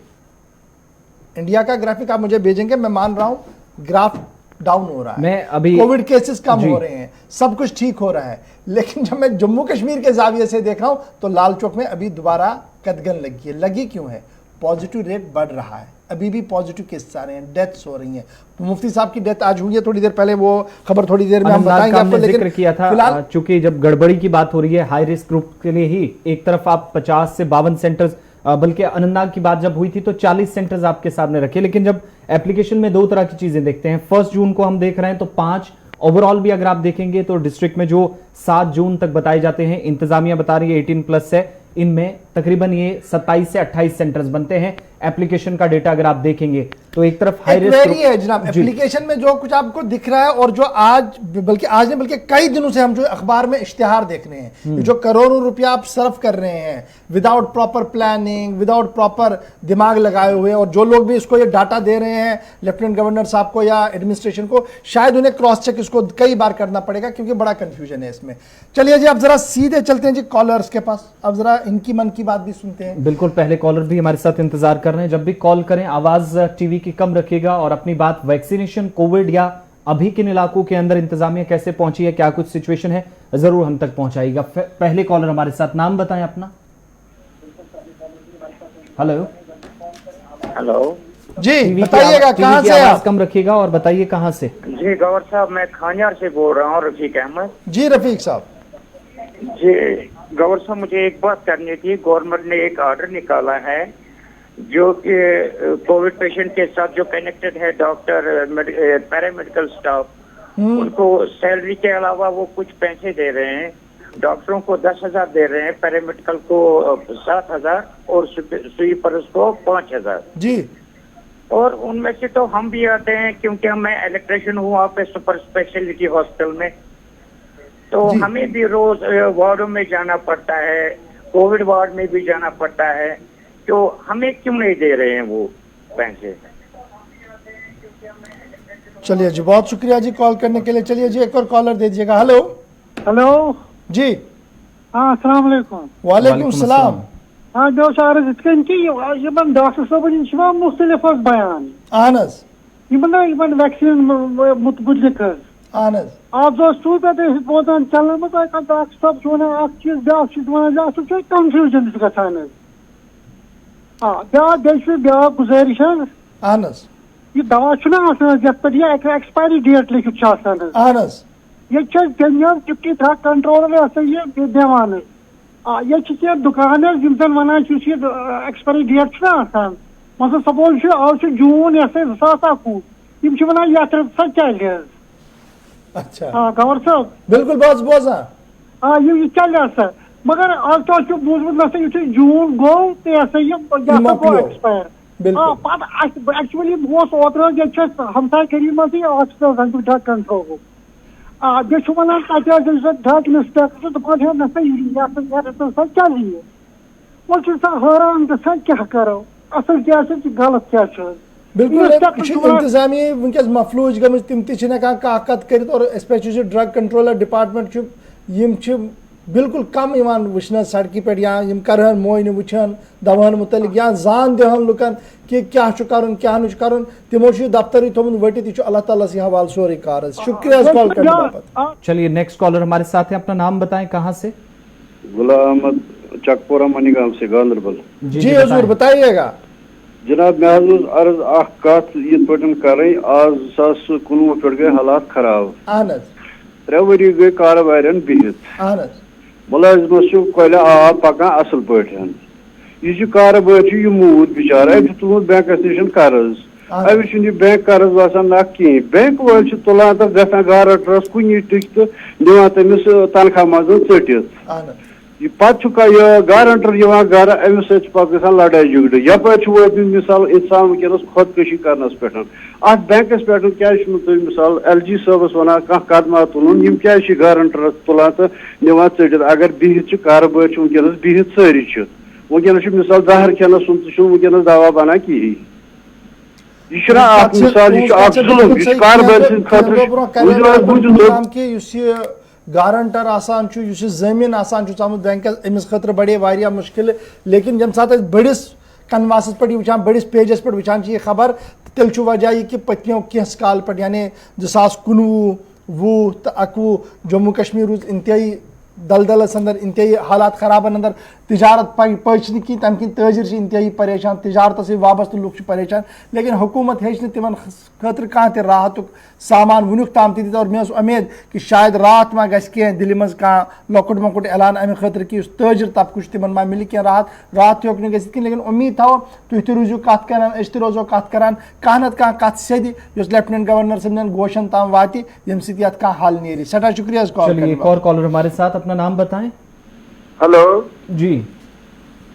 इंडिया का ग्राफिक आप मुझे भेजेंगे, मैं मान रहा हूँ ग्राफ डाउन हो रहा है, मैं अभी कोविड केसेस कम हो रहे हैं, सब कुछ ठीक हो रहा है, लेकिन जब मैं जम्मू कश्मीर के जाविये से देख रहा हूं तो लाल चौक में अभी दोबारा कदगन लगी है। लगी क्यों है? पॉजिटिव रेट बढ़ रहा है, अभी भी पॉजिटिव केसेस आ रहे हैं, डेथ्स हो रही हैं। मुफ्ती साहब की डेथ आज हुई है थोड़ी देर पहले, वो खबर थोड़ी देर में हम बताएंगे आपको, लेकिन जिक्र किया था चूंकि जब गड़बड़ी की बात हो रही है हाई रिस्क ग्रुप के लिए ही, एक तरफ आप 50 से 52 सेंटर्स, बल्कि अनंतनाग की बात जब हुई थी तो 40 सेंटर्स आपके सामने रखे, लेकिन जब एप्लीकेशन में 2 तरह की चीजें देखते हैं, 1 जून को हम देख रहे हैं तो 5, ओवरऑल भी अगर आप देखेंगे तो डिस्ट्रिक्ट में जो 7 जून तक बताए जाते हैं, इंतजामिया बता रही है 18+ है, इनमें तकरीबन ये 27 से 28 सेंटर्स बनते हैं। एप्लीकेशन का डेटा अगर आप देखेंगे तो एक तरफ हाई रिस्क है जनाब, एप्लीकेशन में जो कुछ आपको दिख रहा है और जो आज बल्कि कई दिनों से हम जो अखबार में इश्तिहार देख रहे हैं, जो करोड़ों रुपया आप सर्व कर रहे हैं without proper planning, without proper दिमाग लगाए हुए, और जो लोग भी इसको ये डाटा दे रहे हैं लेफ्टिनेंट गवर्नर साहब को या एडमिनिस्ट्रेशन को, शायद उन्हें क्रॉस चेक इसको कई बार करना पड़ेगा, क्योंकि बड़ा कंफ्यूजन है इसमें। चलिए जी, अब जरा सीधे चलते हैं जी कॉलर्स के पास, अब जरा इनकी मन की बात भी सुनते हैं। बिल्कुल, पहले कॉलर भी हमारे साथ इंतजार कर रहे हैं। जब भी कॉल करें आवाज टीवी की कम रखिएगा और अपनी बात वैक्सीनेशन, कोविड या अभी किन इलाकों के अंदर इंतजामिया कैसे पहुंची है, क्या कुछ सिचुएशन है, जरूर हम तक पहुंचाइएगा। पहले कॉलर हमारे साथ, नाम बताएं अपना। हेलो हेलो जी, बताइएगा कहां से आप? कम रखिएगा और बताइए कहां से। जी गौर साहब, मैं खांजार से बोल रहा हूँ, रफीक अहमद जी। रफीक साहब जी, गौर साहब मुझे एक बात करनी थी। गवर्नमेंट ने एक ऑर्डर निकाला है जो कि कोविड पेशेंट के साथ जो कनेक्टेड है डॉक्टर, पैरामेडिकल स्टाफ, उनको सैलरी के अलावा वो कुछ पैसे दे रहे हैं। डॉक्टरों को 10,000 दे रहे हैं, पैरामेडिकल को 7,000 और स्वीपर्स को 5,000 जी। और उनमें से तो हम भी आते हैं, क्योंकि मैं इलेक्ट्रिशियन हूँ वहाँ पे सुपर स्पेशलिटी हॉस्पिटल में, तो हमें भी रोज वार्डों में जाना पड़ता है, कोविड वार्ड में भी जाना पड़ता है, तो हमें क्यों नहीं दे रहे हैं वो पैसे? चलिए जी, बहुत शुक्रिया जी कॉल करने के लिए। चलिए जी, एक और कॉलर दे दीजिएगा। हेलो हेलो जी। हाँ, अस्सलाम वालेकुम। वालेकुम सलाम। हाँ, जो शायद इतकन की यमन डॉक्टर साहब इन मुख्तलिफ बयान आनस यमन वैक्सीन मुतलिक आनस आप जो स्टूल पे बोतान चलन में डॉक्टर साहब वन चीज ब्या वन कंफ्यूजन गसान। हाँ, ब्या गुजारिश आनस ये दवा पे एक्सपायरी डेट लिखित ये डिप्टी ड्रग कंट्रोलर ये दिवान ये दुकान वन एक्सपायरी डेट मतलब सपोज आज जून 2021 वन ये चल। अच्छा हाँ गवर साहब, बिल्कुल बस बोझ। हाँ, ये चल मगर आज तो बूझ यु जून गो तो गो एक्सपायर। हाँ, एक्चुअली ओतर हमसाय करी मज ड्रग कंट्रोल बे वन ड्रग इंस्पेक्टर दपान चल वो हैरान क्या करो, असल क्या गलत क्या। बिल्कुल इंतजामी वनकस मफलूज गम तम कत कर और स्पेशली ड्रग कंट्रोलर डिपार्टमेंट बिल्कुल कम वुचन सड़क पे या करहन मोयन वुचन दवान मुतलिक या जान दहन लुकन कि क्या कर क्या कर तमो दफ्तर थोमुत वटित यह अल्लाह ताला से हवाल सोरे कार। शुक्रिया कॉल करने बाबत। चलिए नेक्स्ट कॉलर हमारे साथ है, अपना नाम बताएं, कहाँ से? गुलाम अहमद चकपोरा मनीगाम से गांधरबल। जी हजूर बताइएगा। जनाब मैं अर्ज कत ये कर आज 2019 पे गए हालात खराब। 3 वरी गई कारोबार बिहित मुलाजिमस कल आब पकान असल पे यह कारोबार यह मूद बिचार अम तुल बैंकस नश कर्ज अमिस बैंक कर्ज वसान ना कहें बैंक वाल तुलान तो गसान गारंटरस कुन टिक तो दिवान तमिस तनख्वाह मज टित पे गारंटर गर अमिस पे लड़ाई झगड़ यपर वो मिसाल इंसान वनस खुदकशी करनस पे अत बैंकस पे क्या मिसाल LG साहबस वन कह कदमा तुलन क्या गारंटर तुलान तो दिवान टिट अगर बिहित कारोबार वनस बिहित सारी वनस मिसाल दहर खेन सुन वनस दवा बना कहें यह मिसाल गारंटर आसान जमीन आसान आमुत बैंक अमिस खतर बड़े वारिया मुश्किल लेकिन जम साथ बड़िस कनवासस पे वुचान बड़िस पेजस पे वुचान यह खबर तेल वजह यह कि पत्मो कैस काल पे यानी 2019 20 तो 21 जम्मू कश्मीर इंतहाई दलदलस अंदर इंतहाई हालात खराब अंदर तिजारत पच की तम कि तजिर इंतहाई परेशान तिजारत से वाबस्त लुक परेशान लेकिन हुकूमत हे तिमन खतर कह राहत सामान वुनुक ताम दी और मे उम्मीद कि शायद राहत मा गह दिल्ली मज कह लकुट मकुट ऐलान अमे खतर कि तजिर तबक तिमन मा मिल कह राहत हेक न गि लेकिन उम्मीद थो तुम रोजो कत कर अस रोजो कत कर कह नत कह कत सद लेफ्टिनेंट गवर्नर सबन गोशन ताम वात यम सत कह हल नीर। सठा शुक्रिया। कॉलर हमारे साथ, अपना नाम बताएं। हेलो जी।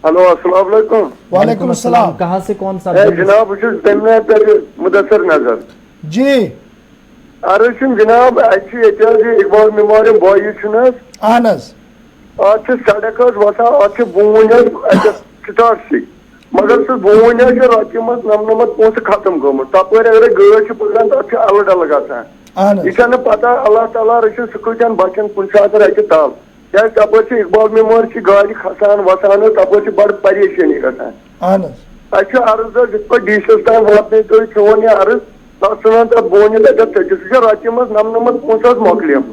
हेलो अस्सलाम वालेकुम। वालेकुम अस्सलाम। कहाँ से कौन सा जनाब मुदस्सर नजर जी अर्ज जनाब इकबाल मेमोरियम बॉय अहन अत सड़क वसान अत बून स्टार्ट से मगर सह बून रत नमनमत पोस खत्म गोमुत तप अगर गाड़ पकान तक अलग अलग गसान यह पता अल्लाह ताला रचि सह बचन कुन सात रचि तल क्या तप इकबाल मेमोर की गाड़ी खसान वसान तप बड़ परेशानी गसान अर्ज डीसीस तान वात चोन यह अर्ज सान तक बोन सह रत नमनमत पोस मोकलियम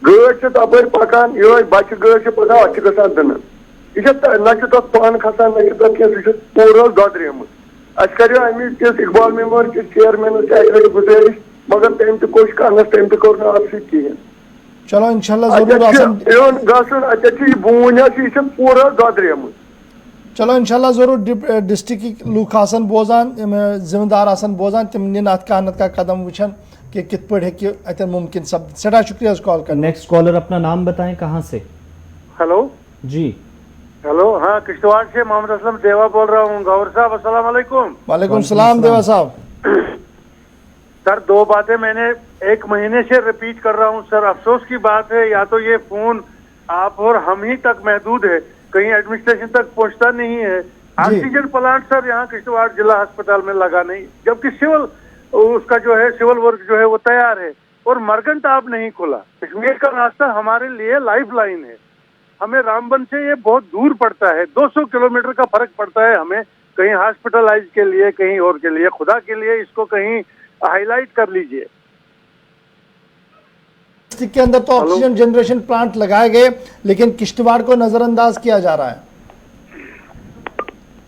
गाड़ तप पकान ये बच्चे गाड़ पकान अत गसान दिन यह ना तथ पान खसान ना तथ सह पूरा ददरेमुत अस कर इकबाल मेमोर के चेयरमैन गुजारिश मगर तम तोश कर तम तोर कहें। चलो इंशाल्लाह जरूर बून पूरा ददरेमुत। चलो इंशाल्लाह जरूर डिस्ट्रिक्ट लूख आसन बोजान जिम्मेदार आसन बोजान तम निन अत कह कदम वुचन कि कित पे हे मुमकिन सब। सड़ा शुक्रिया कॉल कर। नेक्स्ट कॉलर अपना नाम बताएं, कहाँ से? हेलो जी। हेलो हाँ किश्तवाड़ से मोहम्मद असलम देवा बोल रहा हूँ। गौर साहब अस्सलाम वालेकुम। वालेकुम सलाम देवा साहब। सर 2 बातें मैंने 1 महीने से रिपीट कर रहा हूं सर। अफसोस की बात है या तो ये फोन आप और हम ही तक महदूद है, कहीं एडमिनिस्ट्रेशन तक पहुंचता नहीं है। ऑक्सीजन प्लांट सर यहाँ किश्तवाड़ जिला अस्पताल में लगा नहीं, जबकि सिविल उसका जो है सिविल वर्क जो है वो तैयार है और मरगन टाप नहीं खुला। कश्मीर का रास्ता हमारे लिए लाइफ लाइन है। हमें रामबन से ये बहुत दूर पड़ता है, 200 किलोमीटर का फर्क पड़ता है हमें, कहीं हॉस्पिटलाइज के लिए कहीं और के लिए। खुदा के लिए इसको कहीं हाईलाइट कर लीजिए। के अंदर तो ऑक्सीजन जनरेशन प्लांट लगाए गए लेकिन किश्तवाड़ को नजरअंदाज किया जा रहा है।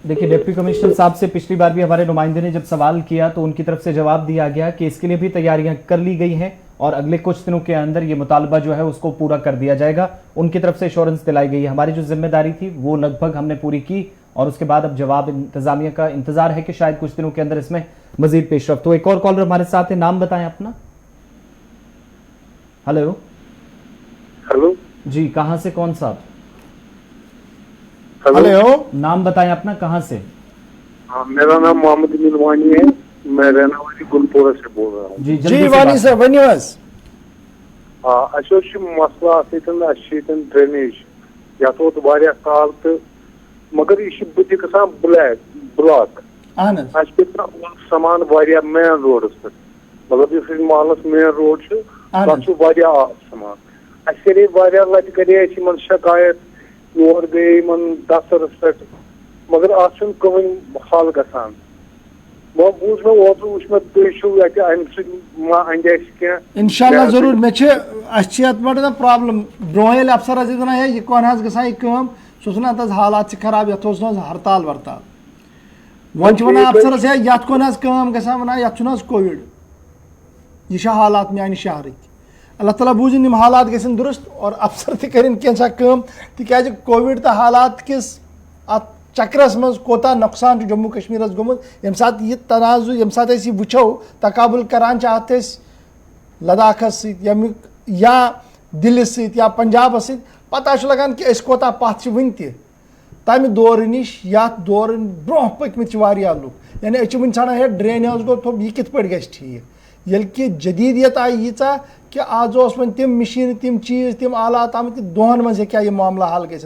देखिए डिप्टी कमिश्नर साहब से पिछली बार भी हमारे नुमाइंदे ने जब सवाल किया तो उनकी तरफ से जवाब दिया गया कि इसके लिए भी तैयारियां कर ली गई हैं और अगले कुछ दिनों के अंदर ये मुतालबा जो है उसको पूरा कर दिया जाएगा। उनकी तरफ से एश्योरेंस दिलाई गई है। हमारी जो जिम्मेदारी थी वो लगभग हमने पूरी की और उसके बाद अब जवाब इंतजामिया का इंतजार है कि शायद कुछ दिनों के अंदर इसमें मजीद पेशरफ्त। तो एक और कॉलर हमारे साथ है, नाम बताएं अपना। हेलो। हेलो जी, कहां से कौन साहब? हेलो, नाम बताएं अपना, कहां से? हाँ, मेरा नाम मोहम्मद मिलवानी है, मैं रहने वाली गुलपोरा से बोल रहा हूँ। जी वानी सर वनिवस। हाँ, अशोक मसला ड्रेनेज या तो वारिया काल तो मगर यह बुद्धि गसान ब्लॉक सामान मेन रोडस पे मतलब इस महलस मेन रोड आब सामान करे लट करे शिकायत योर गए दफ्तरस पे मगर अत कहीं हल गसान वो बूझ मे ओतर वुच मे तुम इंशाल्लाह जरूर मे बड़ा प्रॉब्लम ब्रोह अफसर वन है यह कौन गम सह तज हालात खराब ये हड़ताल वरताल वन वन अफसरस है ये कौन गम वन ये कोविड यह हालात मान शहर अल्लाह ताला बूझन यम हालात गसन दुरुस्त और अफसर तन कैसा कम तिक कोविड तो हालात किस अत चक्रस मज कोता नुकसान जम्मू कश्मीर गोमुत यम सात यह तनाजु यम सात यह वुचो तकाबुल करान अत लद्दाखस या दिल्ली सत या पंजाबस सत पता लगान कि कोता पथ वन तमि दौर नश या दौर ब्रोह पकमित लुक यानी वन ान है ड्रेन हाउस गो थोब यह कित ग ठीक ये कि जदीदियत आई यीचा कि आज वन तम मशीन तम चीज तम आलात आम दोहन मज हे मामला हल गि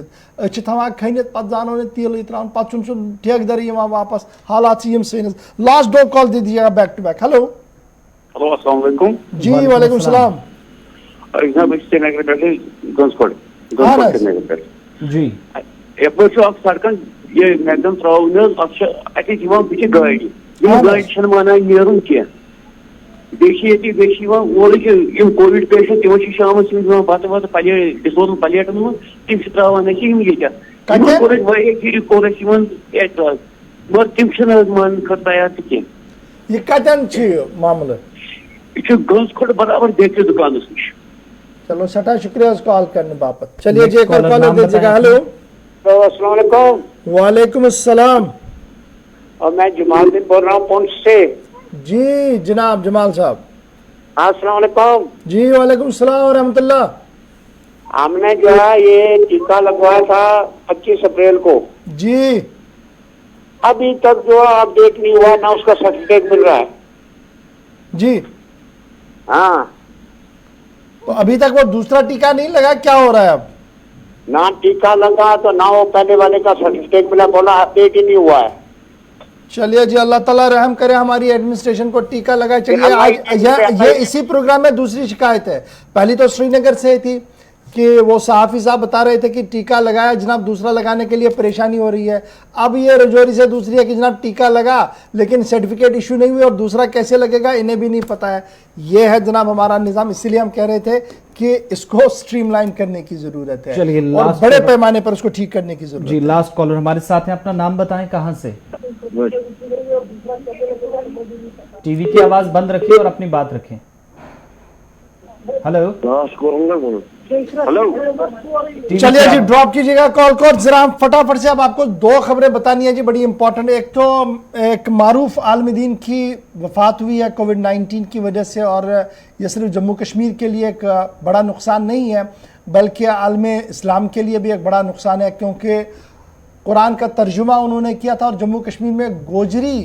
थवान खनित पे जानो न तेल त्रान पे सह ठेकेदार वापस हालात सैन लास्ट डो कॉल दे दीजिएगा back to back. Hello hello अस्सलाम वालेकुम। जी वालेकुम सलाम। जी सड़कन ये मैगदम त्रावन बिच गाड़ी गाड़ी माना नीरुन कह बेम कोविड पेशेंट तमो शाम बत वत प्लेट डिस्पोजल प्लेटन मन तम त्रावान फिर कोर एतराज मगर तम मान खर तैयार कह मामल यह गंज खोट बराबर बेकरी दुकान नश। चलो सठा शुक्रिया कॉल करने बापत। चलिए जी एक और कॉलर दीजिएगा। हेलो अस्सलाम वालेकुम। वालेकुम अस्सलाम। और मैं जमालुद्दीन बोल रहा हूँ पुंछ से। जी जनाब जमाल साहब। अस्सलाम वालेकुम। जी वालेकुम सलाम रहमतुल्लाह। हमने जो है ये टीका लगवाया था 25 अप्रैल को। जी अभी तक जो है अपडेट नहीं हुआ ना उसका सर्टिफिकेट मिल रहा है। जी हाँ तो अभी तक वो दूसरा टीका नहीं लगा, क्या हो रहा है अब? ना टीका लगा तो ना वो पहले वाले का सर्टिफिकेट मिला, बोला अपडेट ही नहीं हुआ है। चलिए जी अल्लाह ताला रहम करे हमारी एडमिनिस्ट्रेशन को टीका लगा। चलिए आज ये इसी प्रोग्राम में दूसरी शिकायत है। पहली तो श्रीनगर से थी कि वो सहाफ़ी साहब बता रहे थे कि टीका लगाया जनाब, दूसरा लगाने के लिए परेशानी हो रही है। अब ये रजौरी से दूसरी है कि जनाब टीका लगा लेकिन सर्टिफिकेट इशू नहीं हुई और दूसरा कैसे लगेगा इन्हें भी नहीं पता है। ये है जनाब हमारा निज़ाम, इसीलिए हम कह रहे थे कि इसको स्ट्रीमलाइन करने की जरूरत है और बड़े पैमाने पर उसको ठीक करने की जरूरत है। जी लास्ट कॉलर हमारे साथ हैं, अपना नाम बताएं, कहां से? टीवी की आवाज बंद रखिए और अपनी बात रखें। हेलो हेलो चलिए जी ड्रॉप कीजिएगा कॉल को। जरा हम फटाफट से अब आपको दो खबरें बतानी है जी, बड़ी इंपॉर्टेंट। एक तो एक मारूफ आलिम दीन की वफात हुई है कोविड-19 की वजह से, और यह सिर्फ जम्मू कश्मीर के लिए एक बड़ा नुकसान नहीं है बल्कि आलम इस्लाम के लिए भी एक बड़ा नुकसान है, क्योंकि कुरान का तर्जुमा उन्होंने किया था और जम्मू कश्मीर में गोजरी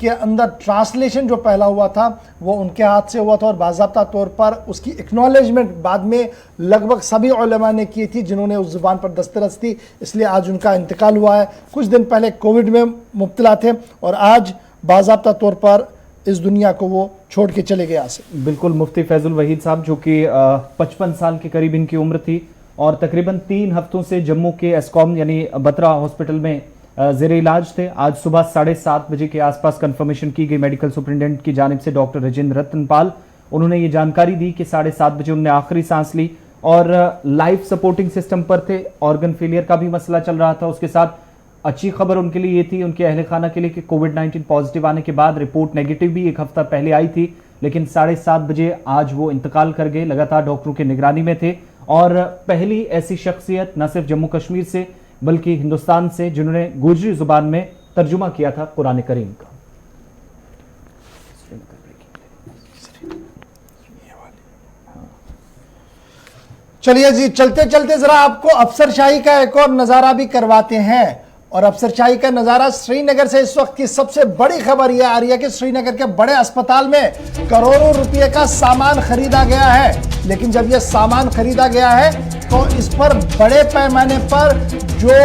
के अंदर ट्रांसलेशन जो पहला हुआ था वो उनके हाथ से हुआ था और बाज़ाब्ता तौर पर उसकी एक्नॉलेजमेंट बाद में लगभग सभी उलमा ने की थी जिन्होंने उस ज़ुबान पर दस्तरस थी, इसलिए आज उनका इंतकाल हुआ है। कुछ दिन पहले कोविड में मुब्तला थे और आज बाज़ाब्ता तौर पर इस दुनिया को वो छोड़ के चले गए। बिल्कुल मुफ्ती फैजुल वहीद साहब जो कि 55 साल के करीब इनकी उम्र थी और तकरीबन 3 हफ्तों से जम्मू के एस्कॉम यानी बत्रा हॉस्पिटल में ज़ेरे इलाज थे। आज सुबह 7:30 बजे के आसपास कंफर्मेशन की गई मेडिकल सुपरिटेंडेंट की जानिब से डॉक्टर राजेंद्र रतनपाल। उन्होंने ये जानकारी दी कि 7:30 बजे उन्होंने आखिरी सांस ली और लाइफ सपोर्टिंग सिस्टम पर थे। ऑर्गन फेलियर का भी मसला चल रहा था। उसके साथ अच्छी खबर उनके लिए ये थी, उनके अहले खाना के लिए, कि कोविड-19 पॉजिटिव आने के बाद रिपोर्ट नेगेटिव भी एक हफ्ता पहले आई थी, लेकिन 7:30 बजे आज वो इंतकाल कर गए। लगातार डॉक्टरों की निगरानी में थे और पहली ऐसी शख्सियत न सिर्फ जम्मू कश्मीर से बल्कि हिंदुस्तान से जिन्होंने गुजरी जुबान में तर्जुमा किया था कुरान करीम का। चलिए जी चलते चलते जरा आपको अफसरशाही का एक और नजारा भी करवाते हैं, और अफसरशाही का नजारा श्रीनगर से इस वक्त की सबसे बड़ी खबर यह आ रही है कि श्रीनगर के बड़े अस्पताल में करोड़ों रुपए का सामान खरीदा गया है। लेकिन जब यह सामान खरीदा गया है तो इस पर बड़े पैमाने पर जो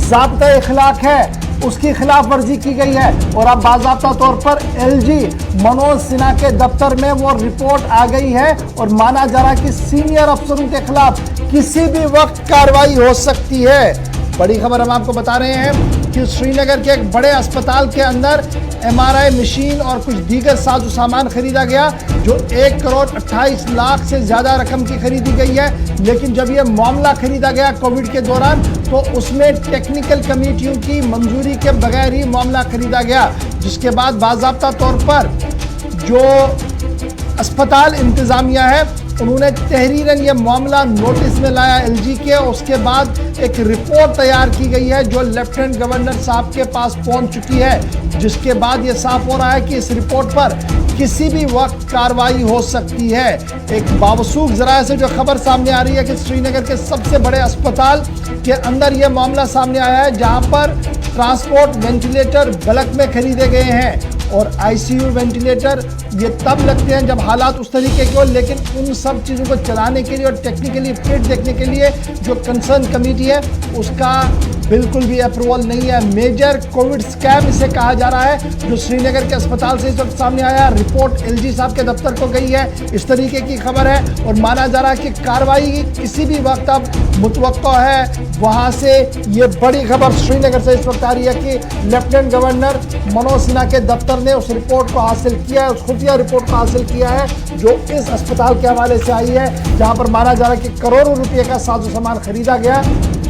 ज़ाब्ता इखलाक है उसकी खिलाफ वर्जी की गई है और अब बाज़ाब्ता तौर पर एलजी मनोज सिन्हा के दफ्तर में वो रिपोर्ट आ गई है और माना जा रहा है कि सीनियर अफसरों के खिलाफ किसी भी वक्त कार्रवाई हो सकती है। बड़ी खबर हम आपको बता रहे हैं कि श्रीनगर के एक बड़े अस्पताल के अंदर एमआरआई मशीन और कुछ दीगर साजो सामान खरीदा गया जो 1 करोड़ 28 लाख से ज्यादा रकम की खरीदी गई है। लेकिन जब यह मामला खरीदा गया कोविड के दौरान तो उसमें टेक्निकल कमेटियों की मंजूरी के बगैर ही मामला खरीदा गया, जिसके बाद बाज़ाब्ता तौर पर जो अस्पताल इंतजामिया है उन्होंने तहरीरन यह मामला नोटिस में लाया एलजी के। उसके बाद एक रिपोर्ट तैयार की गई है जो लेफ्टिनेंट गवर्नर साहब के पास पहुंच चुकी है, जिसके बाद यह साफ हो रहा है कि इस रिपोर्ट पर किसी भी वक्त कार्रवाई हो सकती है। एक बावसूख जराये से जो खबर सामने आ रही है कि श्रीनगर के सबसे बड़े अस्पताल के अंदर यह मामला सामने आया है जहां पर ट्रांसपोर्ट वेंटिलेटर बल्क में खरीदे गए हैं और आईसीयू वेंटिलेटर ये तब लगते हैं जब हालात उस तरीके के हो, लेकिन उन सब चीज़ों को चलाने के लिए और टेक्निकली फिट देखने के लिए जो कंसर्न कमेटी है उसका बिल्कुल भी अप्रूवल नहीं है। मेजर कोविड स्कैम इसे कहा जा रहा है जो श्रीनगर के अस्पताल से इस वक्त सामने आया। रिपोर्ट एलजी साहब के दफ्तर को गई है, इस तरीके की खबर है और माना जा रहा है कि कार्रवाई किसी भी वक्त अब मुतवक्को है। वहाँ से ये बड़ी खबर श्रीनगर से इस वक्त आ रही है कि लेफ्टिनेंट गवर्नर मनोज सिन्हा के दफ्तर ने उस रिपोर्ट को हासिल किया है, उस खुफिया रिपोर्ट को हासिल किया है जो इस अस्पताल के हवाले से आई है, जहाँ पर माना जा रहा है कि करोड़ों रुपये का साजो सामान खरीदा गया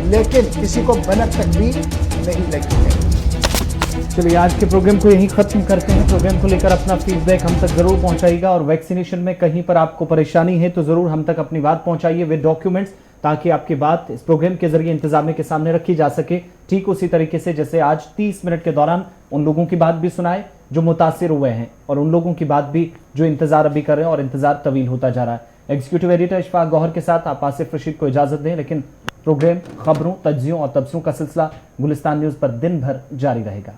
लेकिन किसी को भनक तक भी नहीं लगी है। चलिए आज के प्रोग्राम को यहीं खत्म करते हैं। प्रोग्राम को लेकर अपना फीडबैक हम तक जरूर पहुंचाइएगा और वैक्सीनेशन में कहीं पर आपको परेशानी है तो जरूर हम तक अपनी बात पहुंचाइए विद डॉक्यूमेंट्स, ताकि आपकी बात इस प्रोग्राम के जरिए इंतजामिया के सामने रखी जा सके। ठीक उसी तरीके से जैसे आज 30 मिनट के दौरान उन लोगों की बात भी सुनाए जो मुतासिर हुए हैं और उन लोगों की बात भी जो इंतजार अभी कर रहे हैं और इंतजार तवील होता जा रहा है। एग्जीक्यूटिव एडिटर इशफाक गौहर के साथ आप आसिफ रशीद को इजाजत दें, लेकिन प्रोग्राम खबरों, तज्जियों और तबसरों का सिलसिला गुलिस्तान न्यूज पर दिन भर जारी रहेगा।